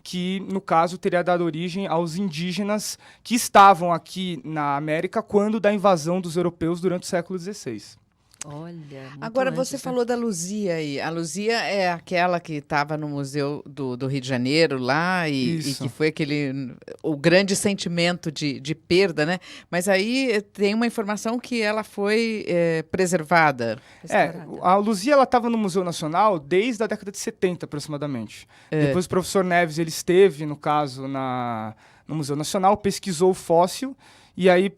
que, no caso, teria dado origem aos indígenas que estavam aqui na América quando da invasão dos europeus durante o século XVI.
Olha, muito
Agora,
antes,
você
né?
falou da Luzia aí. A Luzia é aquela que estava no Museu do Rio de Janeiro lá e
Isso.
que foi o grande sentimento de perda, né? Mas aí tem uma informação que ela foi preservada.
A Luzia estava no Museu Nacional desde a década de 70, aproximadamente. Depois o professor Neves ele esteve, no caso, no Museu Nacional, pesquisou o fóssil, e aí,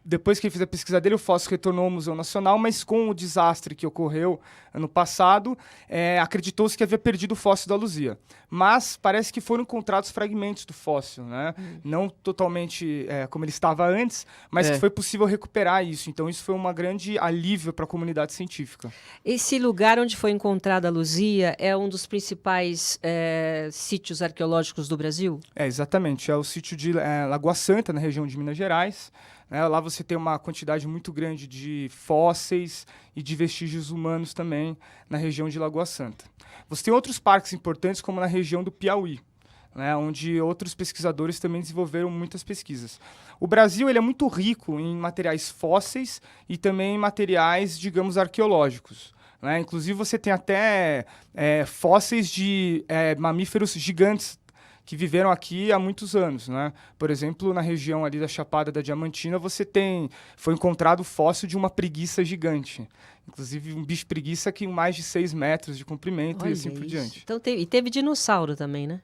depois que ele fez a pesquisa dele, o fóssil retornou ao Museu Nacional, mas com o desastre que ocorreu ano passado, acreditou-se que havia perdido o fóssil da Luzia. Mas parece que foram encontrados fragmentos do fóssil, né? Não totalmente como ele estava antes, mas que foi possível recuperar isso. Então isso foi um grande alívio para a comunidade científica.
Esse lugar onde foi encontrada a Luzia é um dos principais sítios arqueológicos do Brasil?
Exatamente. É o sítio de Lagoa Santa, na região de Minas Gerais. Lá você tem uma quantidade muito grande de fósseis e de vestígios humanos também na região de Lagoa Santa. Você tem outros parques importantes, como na região do Piauí, né, onde outros pesquisadores também desenvolveram muitas pesquisas. O Brasil ele é muito rico em materiais fósseis e também em materiais, digamos, arqueológicos. Né? Inclusive, você tem até fósseis de mamíferos gigantes que viveram aqui há muitos anos, né? Por exemplo, na região ali da Chapada da Diamantina, foi encontrado o fóssil de uma preguiça gigante. Inclusive, um bicho preguiça que com mais de 6 metros de comprimento. Olha, e assim por diante.
Então, e teve dinossauro também, né?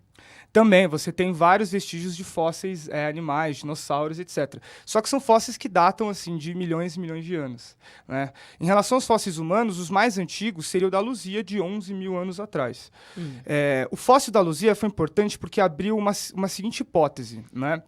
Também, você tem vários vestígios de fósseis animais, dinossauros, etc. Só que são fósseis que datam assim, de milhões e milhões de anos. Né? Em relação aos fósseis humanos, os mais antigos seriam o da Luzia, de 11 mil anos atrás. O fóssil da Luzia foi importante porque abriu uma seguinte hipótese, né?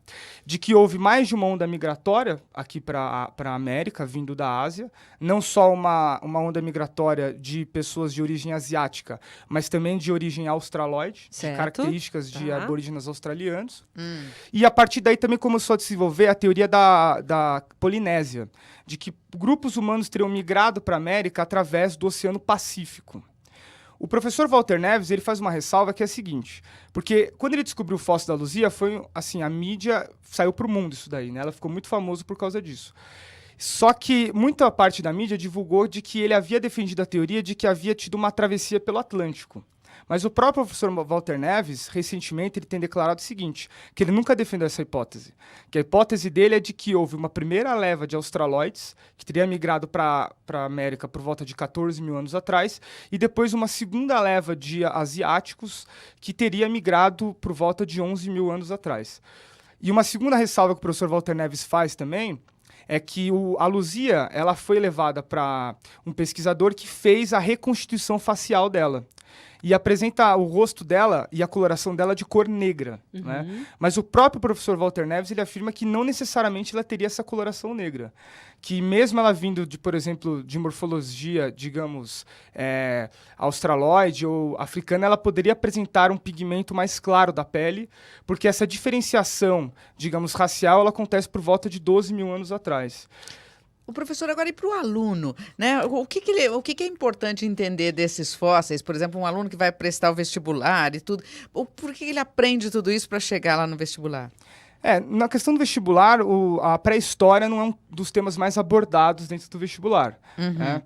De que houve mais de uma onda migratória aqui para a América, vindo da Ásia, não só uma onda migratória de pessoas de origem asiática, mas também de origem australoide, de características de aborígenes australianos. E a partir daí também começou a desenvolver a teoria da Polinésia, de que grupos humanos teriam migrado para a América através do Oceano Pacífico. O professor Walter Neves ele faz uma ressalva que é a seguinte, porque quando ele descobriu o fóssil da Luzia, foi assim, a mídia saiu para o mundo isso daí, né? Ela ficou muito famosa por causa disso. Só que muita parte da mídia divulgou de que ele havia defendido a teoria de que havia tido uma travessia pelo Atlântico. Mas o próprio professor Walter Neves, recentemente, ele tem declarado o seguinte, que ele nunca defendeu essa hipótese. Que a hipótese dele é de que houve uma primeira leva de australoides, que teria migrado para a América por volta de 14 mil anos atrás, e depois uma segunda leva de asiáticos, que teria migrado por volta de 11 mil anos atrás. E uma segunda ressalva que o professor Walter Neves faz também, é que a Luzia ela foi levada para um pesquisador que fez a reconstituição facial dela. E apresenta o rosto dela e a coloração dela de cor negra. Né? Mas o próprio professor Walter Neves ele afirma que não necessariamente ela teria essa coloração negra. Que mesmo ela vindo, por exemplo, de morfologia, digamos, australoide ou africana, ela poderia apresentar um pigmento mais claro da pele, porque essa diferenciação, digamos, racial, ela acontece por volta de 12 mil anos atrás.
O professor, agora e para o aluno, né? O que é importante entender desses fósseis? Por exemplo, um aluno que vai prestar o vestibular e tudo. Por que ele aprende tudo isso para chegar lá no vestibular?
Na questão do vestibular, a pré-história não é um dos temas mais abordados dentro do vestibular. Né?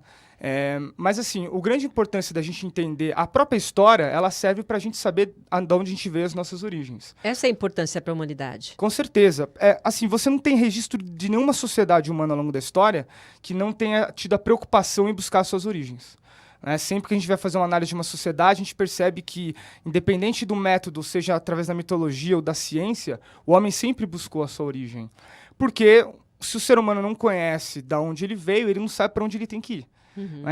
Mas, assim, a grande importância da gente entender a própria história, ela serve para a gente saber de onde a gente veio as nossas origens.
Essa é a importância para a humanidade.
Com certeza. Assim, você não tem registro de nenhuma sociedade humana ao longo da história que não tenha tido a preocupação em buscar as suas origens. Sempre que a gente vai fazer uma análise de uma sociedade, a gente percebe que, independente do método, seja através da mitologia ou da ciência, o homem sempre buscou a sua origem. Porque se o ser humano não conhece de onde ele veio, ele não sabe para onde ele tem que ir.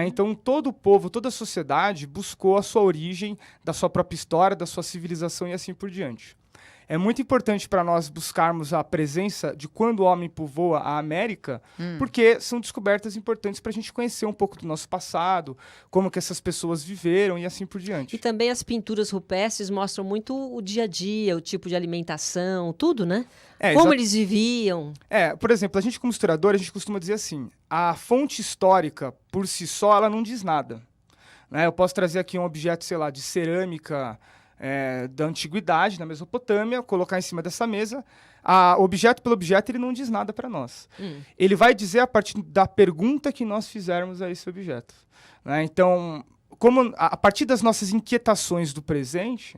Então, todo o povo, toda a sociedade buscou a sua origem, da sua própria história, da sua civilização e assim por diante. é muito importante para nós buscarmos a presença de quando o homem povoa a América, porque são descobertas importantes para a gente conhecer um pouco do nosso passado, como que essas pessoas viveram e assim por diante.
E também as pinturas rupestres mostram muito o dia a dia, o tipo de alimentação, tudo, né? Como eles viviam.
Por exemplo, a gente como historiador, a gente costuma dizer assim, a fonte histórica, por si só, ela não diz nada. Né? Eu posso trazer aqui um objeto, sei lá, de cerâmica da antiguidade, na Mesopotâmia, colocar em cima dessa mesa. Objeto pelo objeto, ele não diz nada para nós. Ele vai dizer a partir da pergunta que nós fizermos a esse objeto. Né? Então, a partir das nossas inquietações do presente,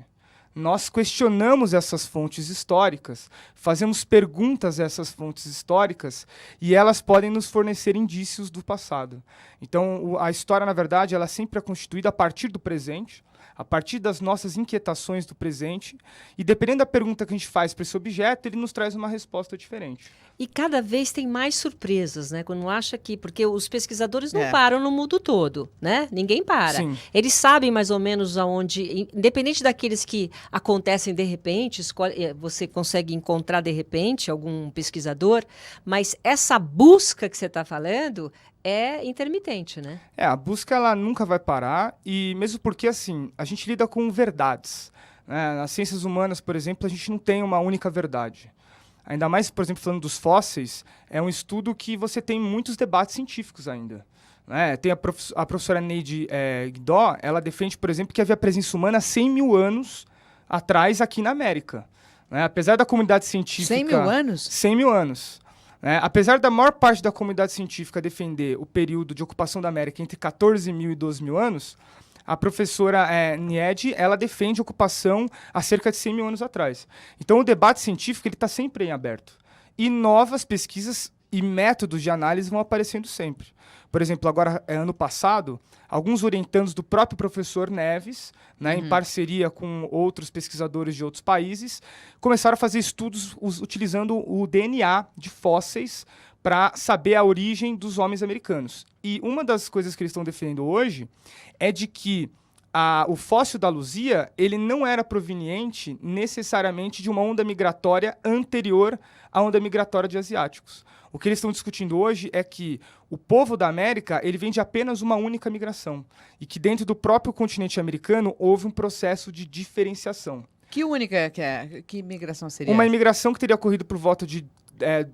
nós questionamos essas fontes históricas, fazemos perguntas a essas fontes históricas e elas podem nos fornecer indícios do passado. Então, a história, na verdade, ela sempre é constituída a partir do presente, a partir das nossas inquietações do presente, e dependendo da pergunta que a gente faz para esse objeto, ele nos traz uma resposta diferente.
E cada vez tem mais surpresas, né? Quando acha que... Porque os pesquisadores não param no mundo todo, né? Ninguém para.
Sim.
Eles sabem mais ou menos aonde... Independente daqueles que acontecem de repente, você consegue encontrar de repente algum pesquisador, mas essa busca que você está falando é intermitente, né?
A busca ela nunca vai parar, e mesmo porque, assim, a gente lida com verdades. Né? Nas ciências humanas, por exemplo, a gente não tem uma única verdade. Ainda mais, por exemplo, falando dos fósseis, é um estudo que você tem muitos debates científicos ainda. Né? Tem a professora Neide Guidó, ela defende, por exemplo, que havia presença humana há 100 mil anos atrás aqui na América. Né? Apesar da comunidade científica...
100 mil anos?
100 mil anos. Apesar da maior parte da comunidade científica defender o período de ocupação da América entre 14 mil e 12 mil anos, a professora Nied, ela defende ocupação há cerca de 100 mil anos atrás. Então, o debate científico está sempre em aberto. E novas pesquisas e métodos de análise vão aparecendo sempre. Por exemplo, agora, ano passado, alguns orientandos do próprio professor Neves, né, em parceria com outros pesquisadores de outros países, começaram a fazer estudos utilizando o DNA de fósseis para saber a origem dos homens americanos. E uma das coisas que eles estão defendendo hoje é de que o fóssil da Luzia ele não era proveniente necessariamente de uma onda migratória anterior à onda migratória de asiáticos. O que eles estão discutindo hoje é que o povo da América ele vem de apenas uma única migração e que dentro do próprio continente americano houve um processo de diferenciação.
Que única que migração seria
Uma
essa?
imigração que teria ocorrido por volta de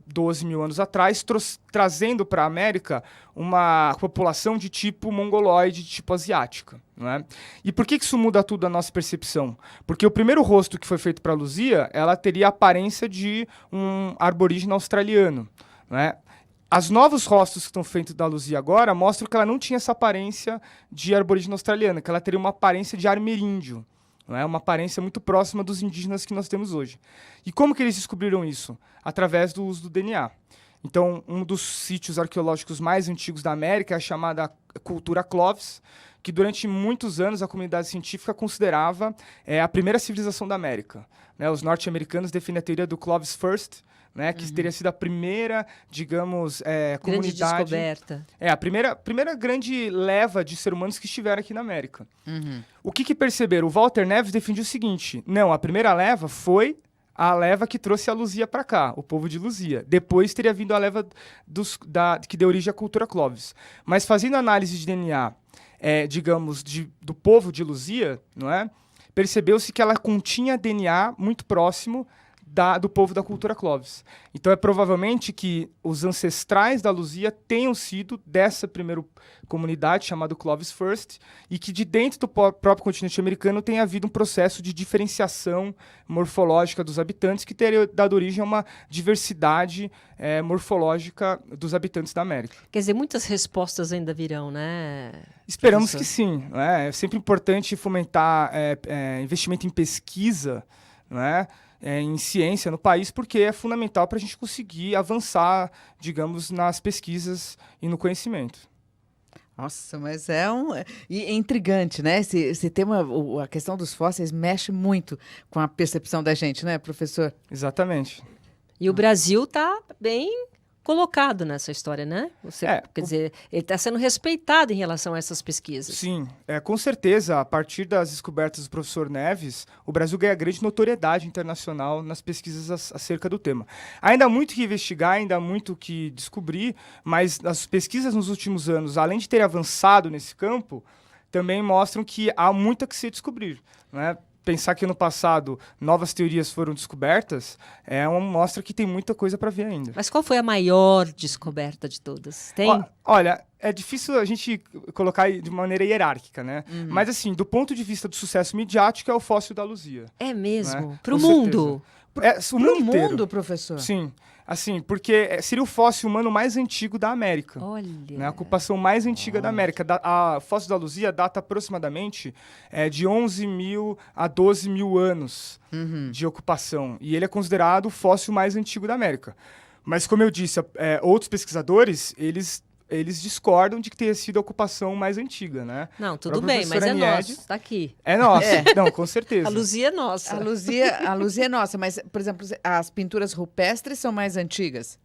12 mil anos atrás, trazendo para a América uma população de tipo mongoloide, de tipo asiática. Não é? E por que isso muda tudo a nossa percepção? Porque o primeiro rosto que foi feito para a Luzia, ela teria a aparência de um aborígene australiano. Não é? Os novos rostos que estão feitos da Luzia agora mostram que ela não tinha essa aparência de aborígene australiano, que ela teria uma aparência de ameríndio. Não é? Uma aparência muito próxima dos indígenas que nós temos hoje. E como que eles descobriram isso? Através do uso do DNA. Então, um dos sítios arqueológicos mais antigos da América é a chamada cultura Clovis, que durante muitos anos a comunidade científica considerava a primeira civilização da América. Né? Os norte-americanos defendem a teoria do Clovis First, né, que teria sido a primeira, digamos, comunidade...
Grande descoberta.
A primeira grande leva de seres humanos que estiveram aqui na América. O que perceberam? O Walter Neves defendia o seguinte, não, a primeira leva foi a leva que trouxe a Luzia para cá, o povo de Luzia. Depois teria vindo a leva que deu origem à cultura Clovis. Mas fazendo análise de DNA, digamos, do povo de Luzia, não é? Percebeu-se que ela continha DNA muito próximo do povo da cultura Clovis. Então é provavelmente que os ancestrais da Luzia tenham sido dessa primeira comunidade chamada Clovis First e que de dentro do próprio continente americano tenha havido um processo de diferenciação morfológica dos habitantes que teria dado origem a uma diversidade morfológica dos habitantes da América.
Quer dizer, muitas respostas ainda virão, né?
Esperamos que sim. Né? É sempre importante fomentar investimento em pesquisa, né? Em ciência no país, porque é fundamental para a gente conseguir avançar, digamos, nas pesquisas e no conhecimento.
Nossa, mas é intrigante, né? Esse tema, a questão dos fósseis mexe muito com a percepção da gente, né, professor?
Exatamente.
E o Brasil está bem colocado nessa história, né? Quer dizer, ele está sendo respeitado em relação a essas pesquisas.
Sim, com certeza, a partir das descobertas do professor Neves, o Brasil ganha grande notoriedade internacional nas pesquisas acerca do tema. Ainda há muito que investigar, ainda há muito que descobrir, mas as pesquisas nos últimos anos, além de terem avançado nesse campo, também mostram que há muito a que se descobrir, né? Pensar que no passado novas teorias foram descobertas mostra que tem muita coisa para ver ainda.
Mas qual foi a maior descoberta de todas? Tem?
Olha, é difícil a gente colocar de maneira hierárquica, né? Mas assim, do ponto de vista do sucesso midiático, é o fóssil da Luzia.
É mesmo?
Né?
Para o mundo?
O mundo inteiro.
Mundo, professor?
Sim. Assim, porque seria o fóssil humano mais antigo da América.
Olha.
Né? A ocupação mais antiga da América. A fóssil da Luzia data aproximadamente de 11 mil a 12 mil anos de ocupação. E ele é considerado o fóssil mais antigo da América. Mas, como eu disse, outros pesquisadores, eles discordam de que tenha sido a ocupação mais antiga, né?
Não, tudo bem, mas é nosso, está aqui.
É nosso, não, com certeza.
A Luzia é nossa.
A Luzia é nossa, mas, por exemplo, as pinturas rupestres são mais antigas?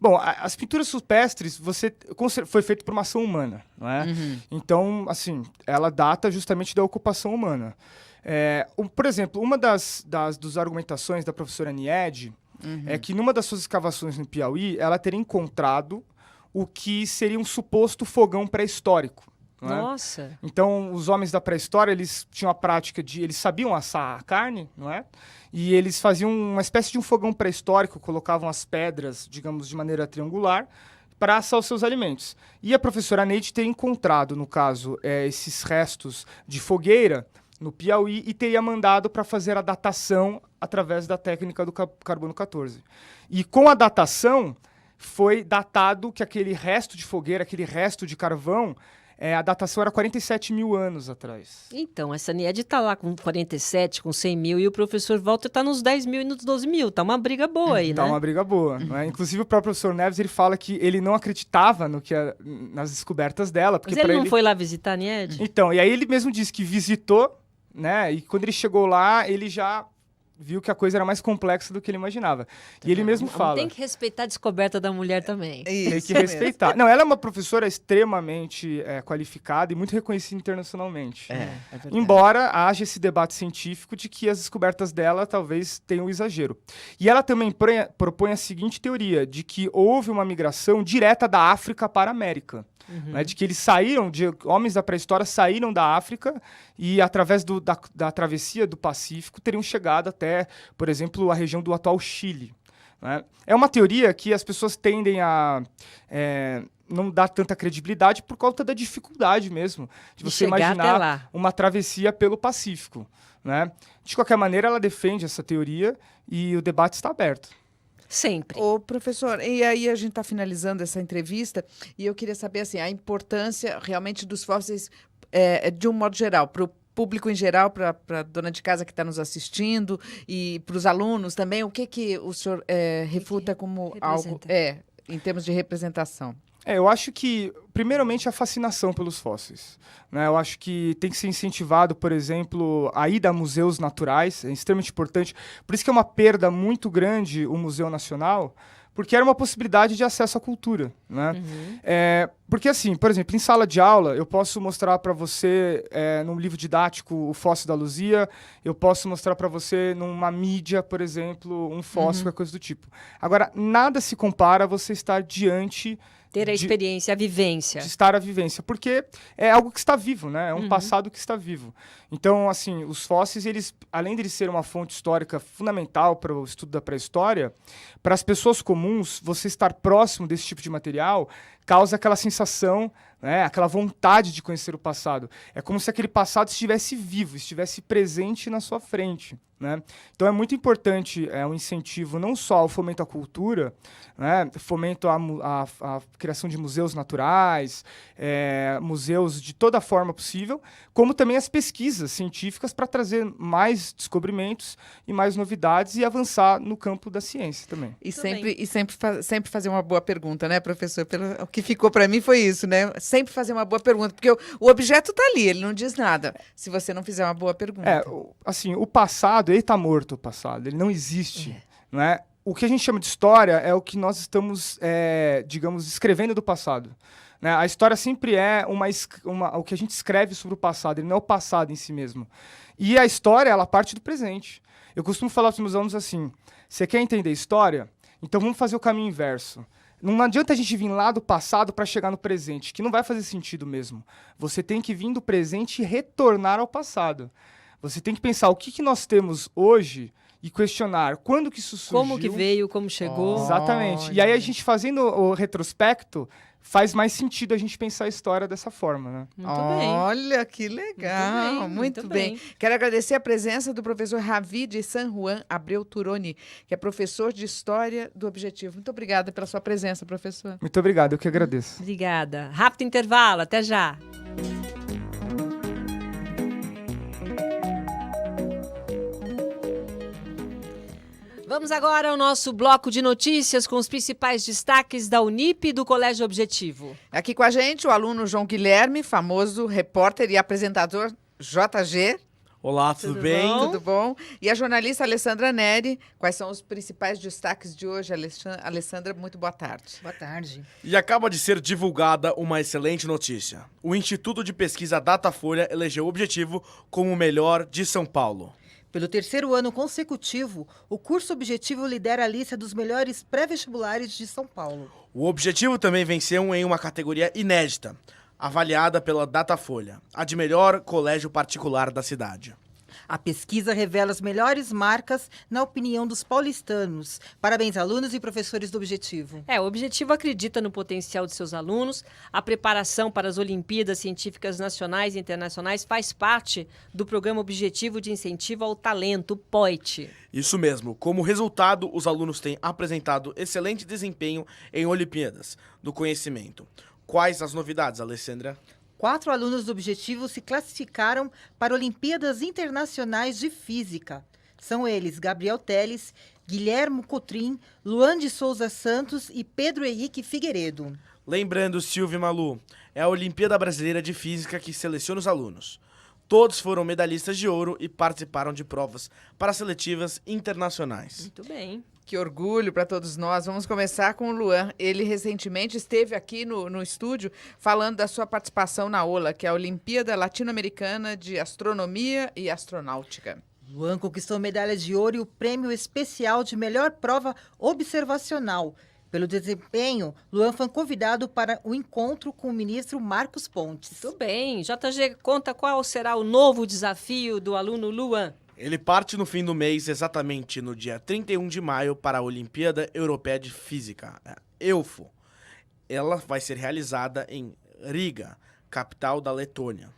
Bom, as pinturas rupestres foi feito por uma ação humana, não é? Então, assim, ela data justamente da ocupação humana. Por exemplo, uma das argumentações da professora Niede é que numa das suas escavações no Piauí, ela teria encontrado o que seria um suposto fogão pré-histórico. Não é?
Nossa!
Então, os homens da pré-história, eles tinham a prática eles sabiam assar a carne, não é? E eles faziam uma espécie de um fogão pré-histórico, colocavam as pedras, digamos, de maneira triangular, para assar os seus alimentos. E a professora Neide teria encontrado, no caso, esses restos de fogueira no Piauí e teria mandado para fazer a datação através da técnica do carbono 14. E com a datação, foi datado que aquele resto de fogueira, aquele resto de carvão, a datação era 47 mil anos atrás.
Então, essa Niede está lá com 47, com 100 mil, e o professor Walter está nos 10 mil e nos 12 mil. Tá uma briga boa aí, né?
Tá uma briga boa. Né? Inclusive, o próprio professor Neves, ele fala que ele não acreditava nas descobertas dela. Porque
Mas ele não foi lá visitar a Niede?
Então, e aí ele mesmo disse que visitou, né? E quando ele chegou lá, ele já viu que a coisa era mais complexa do que ele imaginava. E ele mesmo fala...
Tem que respeitar a descoberta da mulher também.
Tem que respeitar. Não, ela é uma professora extremamente qualificada e muito reconhecida internacionalmente.
É verdade.
Embora haja esse debate científico de que as descobertas dela talvez tenham exagero. E ela também propõe a seguinte teoria, de que houve uma migração direta da África para a América. Né, de que homens da pré-história saíram da África e, através da travessia do Pacífico, teriam chegado até, por exemplo, a região do atual Chile. Né? É uma teoria que as pessoas tendem a não dar tanta credibilidade por conta da dificuldade mesmo de você imaginar uma travessia pelo Pacífico. Né? De qualquer maneira, ela defende essa teoria e o debate está aberto.
Sempre.
Ô, professor, e aí a gente está finalizando essa entrevista e eu queria saber assim, a importância realmente dos fósseis de um modo geral, para o público em geral, para a dona de casa que está nos assistindo e para os alunos também. O que o senhor refuta como algo em termos de representação?
Eu acho que, primeiramente, a fascinação pelos fósseis. Né? Eu acho que tem que ser incentivado, por exemplo, a ida a museus naturais, é extremamente importante. Por isso que é uma perda muito grande o Museu Nacional, porque era uma possibilidade de acesso à cultura. Né? Porque, assim, por exemplo, em sala de aula, eu posso mostrar para você, num livro didático, o fóssil da Luzia, eu posso mostrar para você, numa mídia, por exemplo, um fóssil, qualquer coisa do tipo. Agora, nada se compara a você estar diante...
Ter a experiência, a vivência.
De estar a vivência, porque é algo que está vivo, né? É um passado que está vivo. Então, assim, os fósseis, eles, além de eles serem uma fonte histórica fundamental para o estudo da pré-história, para as pessoas comuns, você estar próximo desse tipo de material causa aquela sensação, né? Aquela vontade de conhecer o passado. É como se aquele passado estivesse vivo, estivesse presente na sua frente. Né? Então é muito importante um incentivo não só ao fomento à cultura, né? Fomento à criação de museus naturais, museus de toda forma possível, como também as pesquisas científicas para trazer mais descobrimentos e mais novidades e avançar no campo da ciência também.
E sempre fazer uma boa pergunta, né, professor? O que ficou para mim foi isso, né? Sempre fazer uma boa pergunta, porque o objeto está ali, ele não diz nada, se você não fizer uma boa pergunta.
Assim, o passado, ele está morto, o passado, ele não existe. Não é? o que a gente chama de história é o que nós estamos, digamos, escrevendo do passado. Né? A história sempre é o que a gente escreve sobre o passado, ele não é o passado em si mesmo. E a história, ela parte do presente. Eu costumo falar para os meus alunos assim, você quer entender história? Então vamos fazer o caminho inverso. Não adianta a gente vir lá do passado para chegar no presente, que não vai fazer sentido mesmo. Você tem que vir do presente e retornar ao passado. Você tem que pensar o que nós temos hoje e questionar quando que isso surgiu.
Como que veio, como chegou.
Exatamente. E aí a gente fazendo o retrospecto, faz mais sentido a gente pensar a história dessa forma, né?
Muito bem.
Olha, que legal. Muito bem. Quero agradecer a presença do professor Ravi de San Juan Abreu Turoni, que é professor de História do Objetivo. Muito obrigada pela sua presença, professor.
Muito obrigado, eu que agradeço.
Obrigada. Rápido intervalo, até já. Vamos agora ao nosso bloco de notícias com os principais destaques da Unip e do Colégio Objetivo.
Aqui com a gente o aluno João Guilherme, famoso repórter e apresentador JG.
Olá, tudo bem?
bom?
Tudo bom? E a jornalista Alessandra Neri. Quais são os principais destaques de hoje, Alessandra? Muito boa tarde.
Boa tarde.
E acaba de ser divulgada uma excelente notícia. O Instituto de Pesquisa Datafolha elegeu o Objetivo como o melhor de São Paulo.
Pelo terceiro ano consecutivo, o curso Objetivo lidera a lista dos melhores pré-vestibulares de São Paulo.
O Objetivo também venceu em uma categoria inédita, avaliada pela Datafolha, a de melhor colégio particular da cidade.
A pesquisa revela as melhores marcas na opinião dos paulistanos. Parabéns, alunos e professores do Objetivo.
O Objetivo acredita no potencial de seus alunos. A preparação para as Olimpíadas Científicas Nacionais e Internacionais faz parte do Programa Objetivo de Incentivo ao Talento, POIT.
Isso mesmo. Como resultado, os alunos têm apresentado excelente desempenho em Olimpíadas do Conhecimento. Quais as novidades, Alessandra?
4 alunos do Objetivo se classificaram para Olimpíadas Internacionais de Física. São eles Gabriel Teles, Guilherme Cotrim, Luan de Souza Santos e Pedro Henrique Figueiredo.
Lembrando, Silvia e Malu, é a Olimpíada Brasileira de Física que seleciona os alunos. Todos foram medalhistas de ouro e participaram de provas para seletivas internacionais.
Muito bem.
Que orgulho para todos nós. Vamos começar com o Luan. Ele recentemente esteve aqui no estúdio falando da sua participação na OLA, que é a Olimpíada Latino-Americana de Astronomia e Astronáutica.
Luan conquistou medalha de ouro e o prêmio especial de melhor prova observacional. Pelo desempenho, Luan foi convidado para o encontro com o ministro Marcos Pontes.
Muito bem. JG, conta qual será o novo desafio do aluno Luan.
Ele parte no fim do mês, exatamente no dia 31 de maio, para a Olimpíada Europeia de Física, a EUFO. Ela vai ser realizada em Riga, capital da Letônia.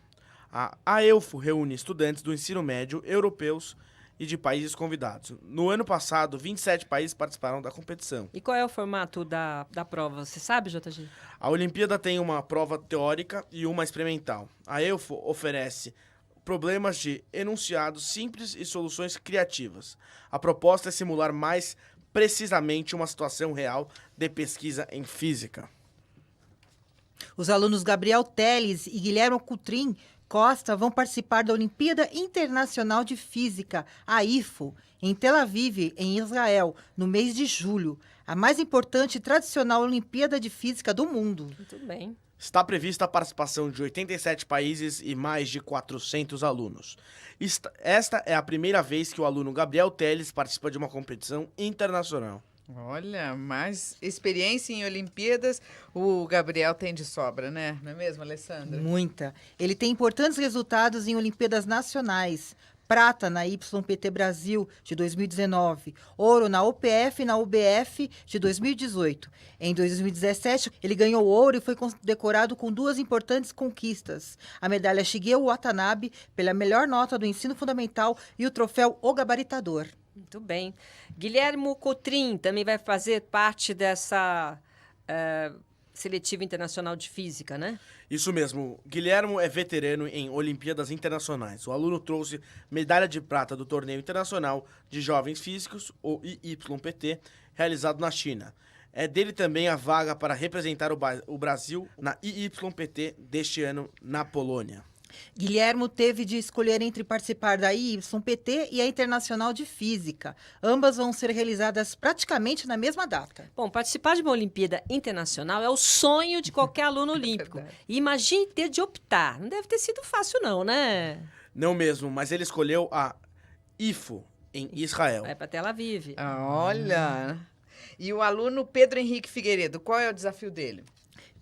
A EUFO reúne estudantes do ensino médio, europeus e de países convidados. No ano passado, 27 países participaram da competição.
E qual é o formato da prova? Você sabe, JG?
A Olimpíada tem uma prova teórica e uma experimental. A EUFO oferece problemas de enunciados simples e soluções criativas. A proposta é simular mais precisamente uma situação real de pesquisa em física.
Os alunos Gabriel Teles e Guilherme Cotrim Costa vão participar da Olimpíada Internacional de Física, a IFO, em Tel Aviv, em Israel, no mês de julho. A mais importante e tradicional Olimpíada de Física do mundo.
Muito bem.
Está prevista a participação de 87 países e mais de 400 alunos. Esta é a primeira vez que o aluno Gabriel Teles participa de uma competição internacional.
Olha, mais experiência em Olimpíadas o Gabriel tem de sobra, né? Não é mesmo, Alessandra?
Muita. Ele tem importantes resultados em Olimpíadas nacionais. Prata na YPT Brasil, de 2019. Ouro na UPF e na UBF, de 2018. Em 2017, ele ganhou ouro e foi condecorado com 2 importantes conquistas. A medalha Shigeo Watanabe, pela melhor nota do ensino fundamental, e o troféu O Gabaritador.
Muito bem. Guilherme Cotrim também vai fazer parte dessa seletiva internacional de física, né?
Isso mesmo. Guilherme é veterano em Olimpíadas Internacionais. O aluno trouxe medalha de prata do Torneio Internacional de Jovens Físicos, o IYPT, realizado na China. É dele também a vaga para representar o Brasil na IYPT deste ano na Polônia.
Guilhermo teve de escolher entre participar da YPT e a Internacional de Física. Ambas vão ser realizadas praticamente na mesma data.
Bom, participar de uma Olimpíada Internacional é o sonho de qualquer aluno olímpico.
verdade.
E imagine ter de optar. Não deve ter sido fácil não, né?
Não mesmo, mas ele escolheu a IFO, em Israel.
Vai para Tel Aviv.
Olha! E o aluno Pedro Henrique Figueiredo, qual é o desafio dele?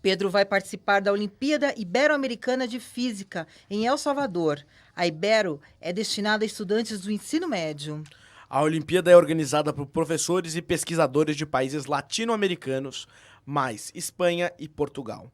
Pedro vai participar da Olimpíada Ibero-Americana de Física, em El Salvador. A Ibero é destinada a estudantes do ensino médio.
A Olimpíada é organizada por professores e pesquisadores de países latino-americanos, mais Espanha e Portugal.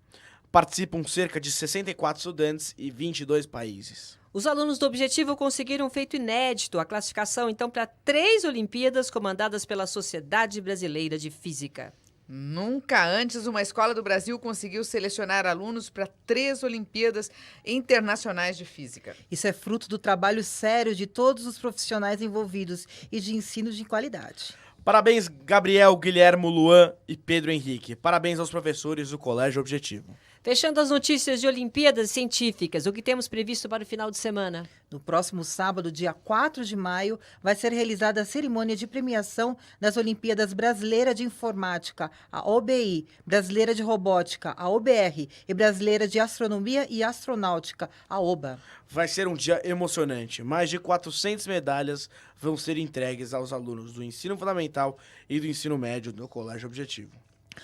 Participam cerca de 64 estudantes e 22 países.
Os alunos do Objetivo conseguiram um feito inédito, a classificação então para 3 Olimpíadas comandadas pela Sociedade Brasileira de Física.
Nunca antes uma escola do Brasil conseguiu selecionar alunos para 3 Olimpíadas Internacionais de Física.
Isso é fruto do trabalho sério de todos os profissionais envolvidos e de ensino de qualidade.
Parabéns, Gabriel, Guilhermo, Luan e Pedro Henrique. Parabéns aos professores do Colégio Objetivo.
Fechando as notícias de Olimpíadas Científicas, o que temos previsto para o final de semana?
No próximo sábado, dia 4 de maio, vai ser realizada a cerimônia de premiação das Olimpíadas Brasileira de Informática, a OBI, Brasileira de Robótica, a OBR, e Brasileira de Astronomia e Astronáutica, a OBA.
Vai ser um dia emocionante. Mais de 400 medalhas vão ser entregues aos alunos do ensino fundamental e do ensino médio do Colégio Objetivo.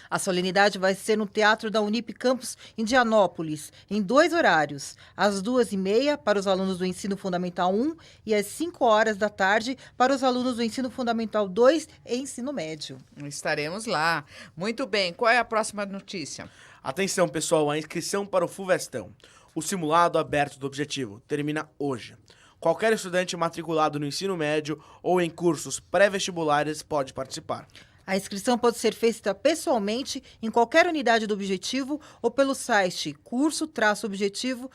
A solenidade vai ser no Teatro da Unip Campus Indianópolis, em 2 horários, às 2h30 para os alunos do Ensino Fundamental 1 e às 5 horas da tarde para os alunos do Ensino Fundamental 2 e Ensino Médio.
Estaremos lá. Muito bem, qual é a próxima notícia?
Atenção, pessoal, a inscrição para o FUVESTão, o simulado aberto do Objetivo, termina hoje. Qualquer estudante matriculado no ensino médio ou em cursos pré-vestibulares pode participar.
A inscrição pode ser feita pessoalmente em qualquer unidade do Objetivo ou pelo site curso-objetivo.br.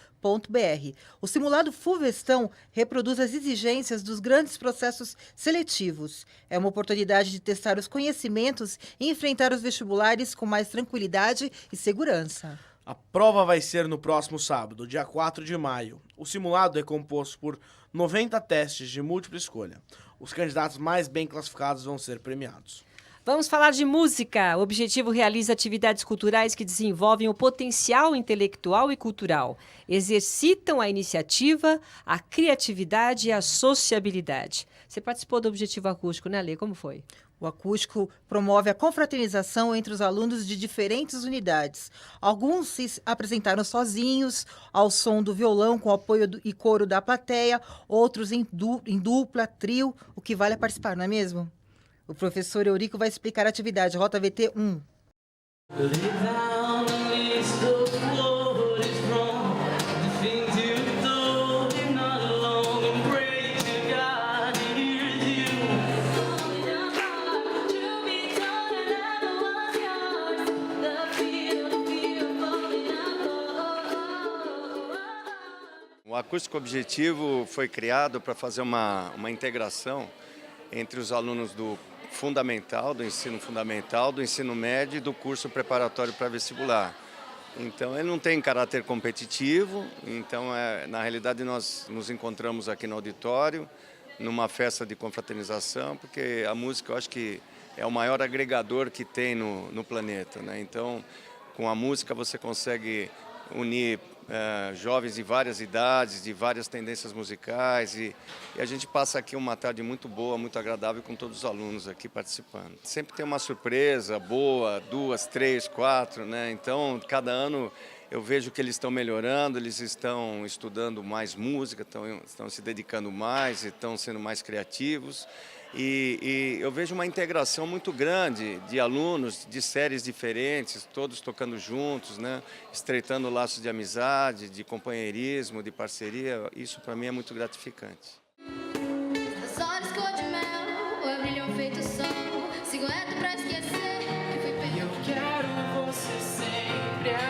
O simulado FUVESTão reproduz as exigências dos grandes processos seletivos. É uma oportunidade de testar os conhecimentos e enfrentar os vestibulares com mais tranquilidade e segurança.
A prova vai ser no próximo sábado, dia 4 de maio. O simulado é composto por 90 testes de múltipla escolha. Os candidatos mais bem classificados vão ser premiados.
Vamos falar de música. O Objetivo realiza atividades culturais que desenvolvem o potencial intelectual e cultural, exercitam a iniciativa, a criatividade e a sociabilidade. Você participou do Objetivo Acústico, né, Lê? Como foi?
O acústico promove a confraternização entre os alunos de diferentes unidades. Alguns se apresentaram sozinhos, ao som do violão, com apoio e coro da plateia, outros em dupla, trio. O que vale é participar, não é mesmo? O professor Eurico vai explicar a atividade Rota VT 1.
O Acústico Objetivo foi criado para fazer uma integração entre os alunos do fundamental, do ensino médio e do curso preparatório para vestibular. Então, ele não tem caráter competitivo, então, na realidade, nós nos encontramos aqui no auditório, numa festa de confraternização, porque a música, eu acho que é o maior agregador que tem no planeta, né? Então, com a música você consegue unir jovens de várias idades, de várias tendências musicais e a gente passa aqui uma tarde muito boa, muito agradável com todos os alunos aqui participando. Sempre tem uma surpresa boa, 2, 3, 4, né? Então, cada ano eu vejo que eles estão melhorando, eles estão estudando mais música, estão se dedicando mais, estão sendo mais criativos. E eu vejo uma integração muito grande de alunos de séries diferentes, todos tocando juntos, né? Estreitando laços de amizade, de companheirismo, de parceria. Isso para mim é muito gratificante.
As horas cor de mel, brilham feito sol, sigo reto pra esquecer que fui perdido. Eu quero você sempre aqui.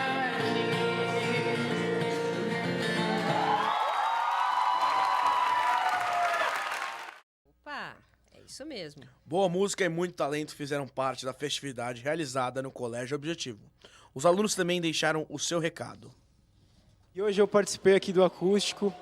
Opa! Isso mesmo.
Boa música e muito talento fizeram parte da festividade realizada no Colégio Objetivo. Os alunos também deixaram o seu recado.
E hoje eu participei aqui do acústico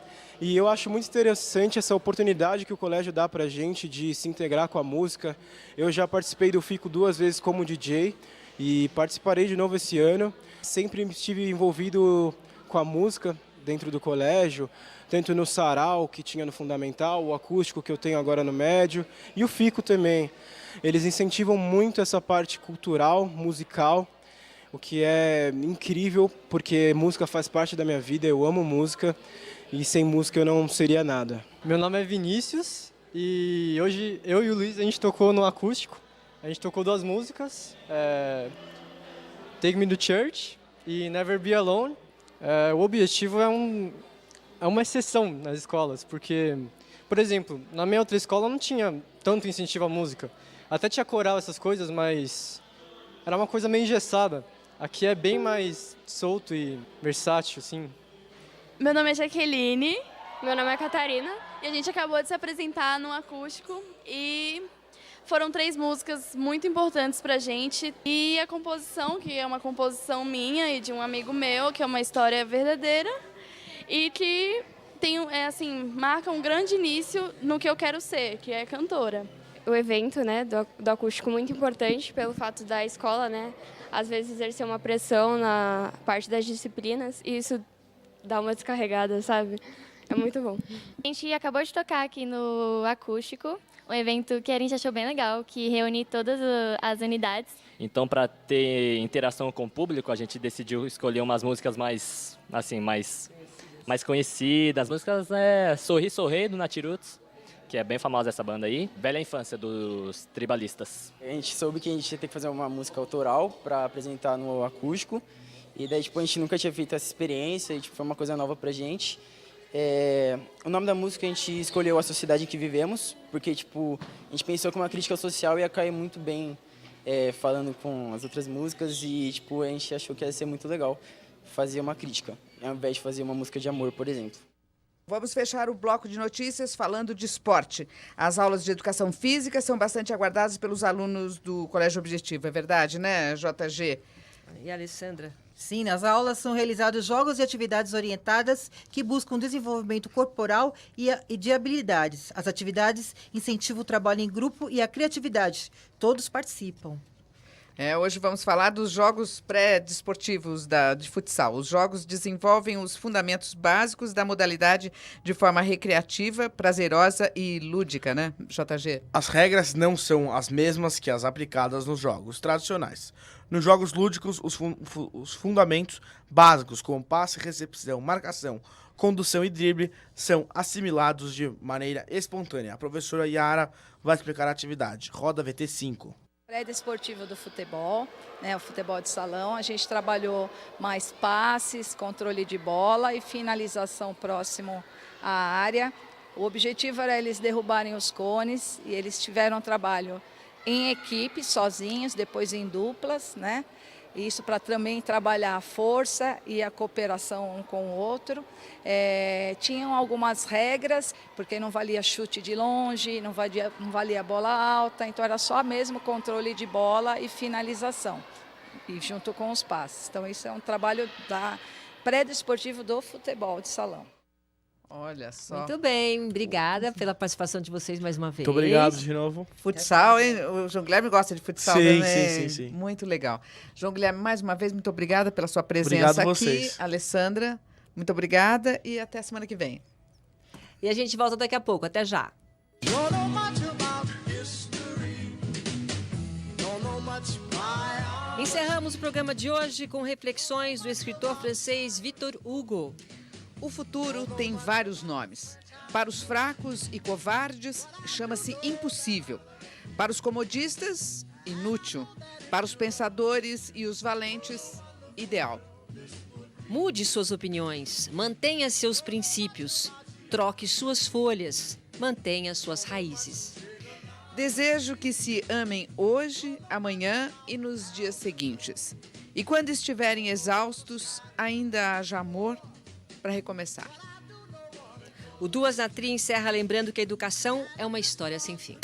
e eu acho muito interessante essa oportunidade que o colégio dá pra gente de se integrar com a música. Eu já participei do FICO 2 vezes como DJ e participarei de novo esse ano. Sempre estive envolvido com a música dentro do colégio, tanto no sarau que tinha no fundamental, o acústico que eu tenho agora no médio e o FICO também. Eles incentivam muito essa parte cultural, musical, o que é incrível, porque música faz parte da minha vida, eu amo música e sem música eu não seria nada.
Meu nome é Vinícius e hoje eu e o Luiz a gente tocou no acústico. A gente tocou 2 músicas, Take Me to Church e Never Be Alone. O objetivo é uma exceção nas escolas, porque, por exemplo, na minha outra escola não tinha tanto incentivo à música. Até tinha coral, essas coisas, mas era uma coisa meio engessada. Aqui é bem mais solto e versátil, assim.
Meu nome é Jaqueline. Meu nome é Catarina. E a gente acabou de se apresentar no acústico e foram 3 músicas muito importantes pra gente. E a composição, que é uma composição minha e de um amigo meu, que é uma história verdadeira e que marca um grande início no que eu quero ser, que é cantora.
O evento, né, do acústico muito importante pelo fato da escola, né, às vezes exercer uma pressão na parte das disciplinas e isso dá uma descarregada, sabe? É muito bom.
A gente acabou de tocar aqui no acústico, um evento que a gente achou bem legal, que reúne todas as unidades.
Então, para ter interação com o público, a gente decidiu escolher umas músicas mais conhecidas. As músicas Sorri, Sorri, do Natiruts, que é bem famosa essa banda aí. Velha Infância, dos Tribalistas.
A gente soube que a gente ia ter que fazer uma música autoral para apresentar no acústico. E daí, a gente nunca tinha feito essa experiência e foi uma coisa nova pra gente. O nome da música a gente escolheu A Sociedade em que Vivemos, porque a gente pensou que uma crítica social ia cair muito bem falando com as outras músicas e a gente achou que ia ser muito legal fazer uma crítica, ao invés de fazer uma música de amor, por exemplo.
Vamos fechar o bloco de notícias falando de esporte. As aulas de educação física são bastante aguardadas pelos alunos do Colégio Objetivo, é verdade, né, JG?
E a Alessandra?
Sim, nas aulas são realizados jogos e atividades orientadas que buscam desenvolvimento corporal e de habilidades. As atividades incentivam o trabalho em grupo e a criatividade. Todos participam.
Hoje vamos falar dos jogos pré-desportivos de futsal. Os jogos desenvolvem os fundamentos básicos da modalidade de forma recreativa, prazerosa e lúdica, né, JG?
As regras não são as mesmas que as aplicadas nos jogos tradicionais. Nos jogos lúdicos, os fundamentos básicos, como passe, recepção, marcação, condução e drible, são assimilados de maneira espontânea. A professora Yara vai explicar a atividade. Roda VT5.
Pré-desportivo do futebol, né, o futebol de salão, a gente trabalhou mais passes, controle de bola e finalização próximo à área. O objetivo era eles derrubarem os cones e eles tiveram trabalho em equipe, sozinhos, depois em duplas, né? Isso para também trabalhar a força e a cooperação um com o outro. Tinham algumas regras, porque não valia chute de longe, não valia bola alta, então era só mesmo controle de bola e finalização, e junto com os passes. Então isso é um trabalho pré-desportivo do futebol de salão.
Olha só.
Muito bem, obrigada pela participação de vocês mais uma vez.
Muito obrigado de novo.
Futsal, hein? O João Guilherme gosta de futsal,
sim,
né?
Sim.
Muito legal. João Guilherme, mais uma vez, muito obrigada pela sua presença
obrigado
aqui.
Vocês.
Alessandra, muito obrigada e até a semana que vem.
E a gente volta daqui a pouco. Até já. Encerramos o programa de hoje com reflexões do escritor francês Victor Hugo.
O futuro tem vários nomes. Para os fracos e covardes, chama-se impossível. Para os comodistas, inútil. Para os pensadores e os valentes, ideal.
Mude suas opiniões, mantenha seus princípios, troque suas folhas, mantenha suas raízes.
Desejo que se amem hoje, amanhã e nos dias seguintes. E quando estiverem exaustos, ainda haja amor para recomeçar.
O Duas na Tri encerra lembrando que a educação é uma história sem fim.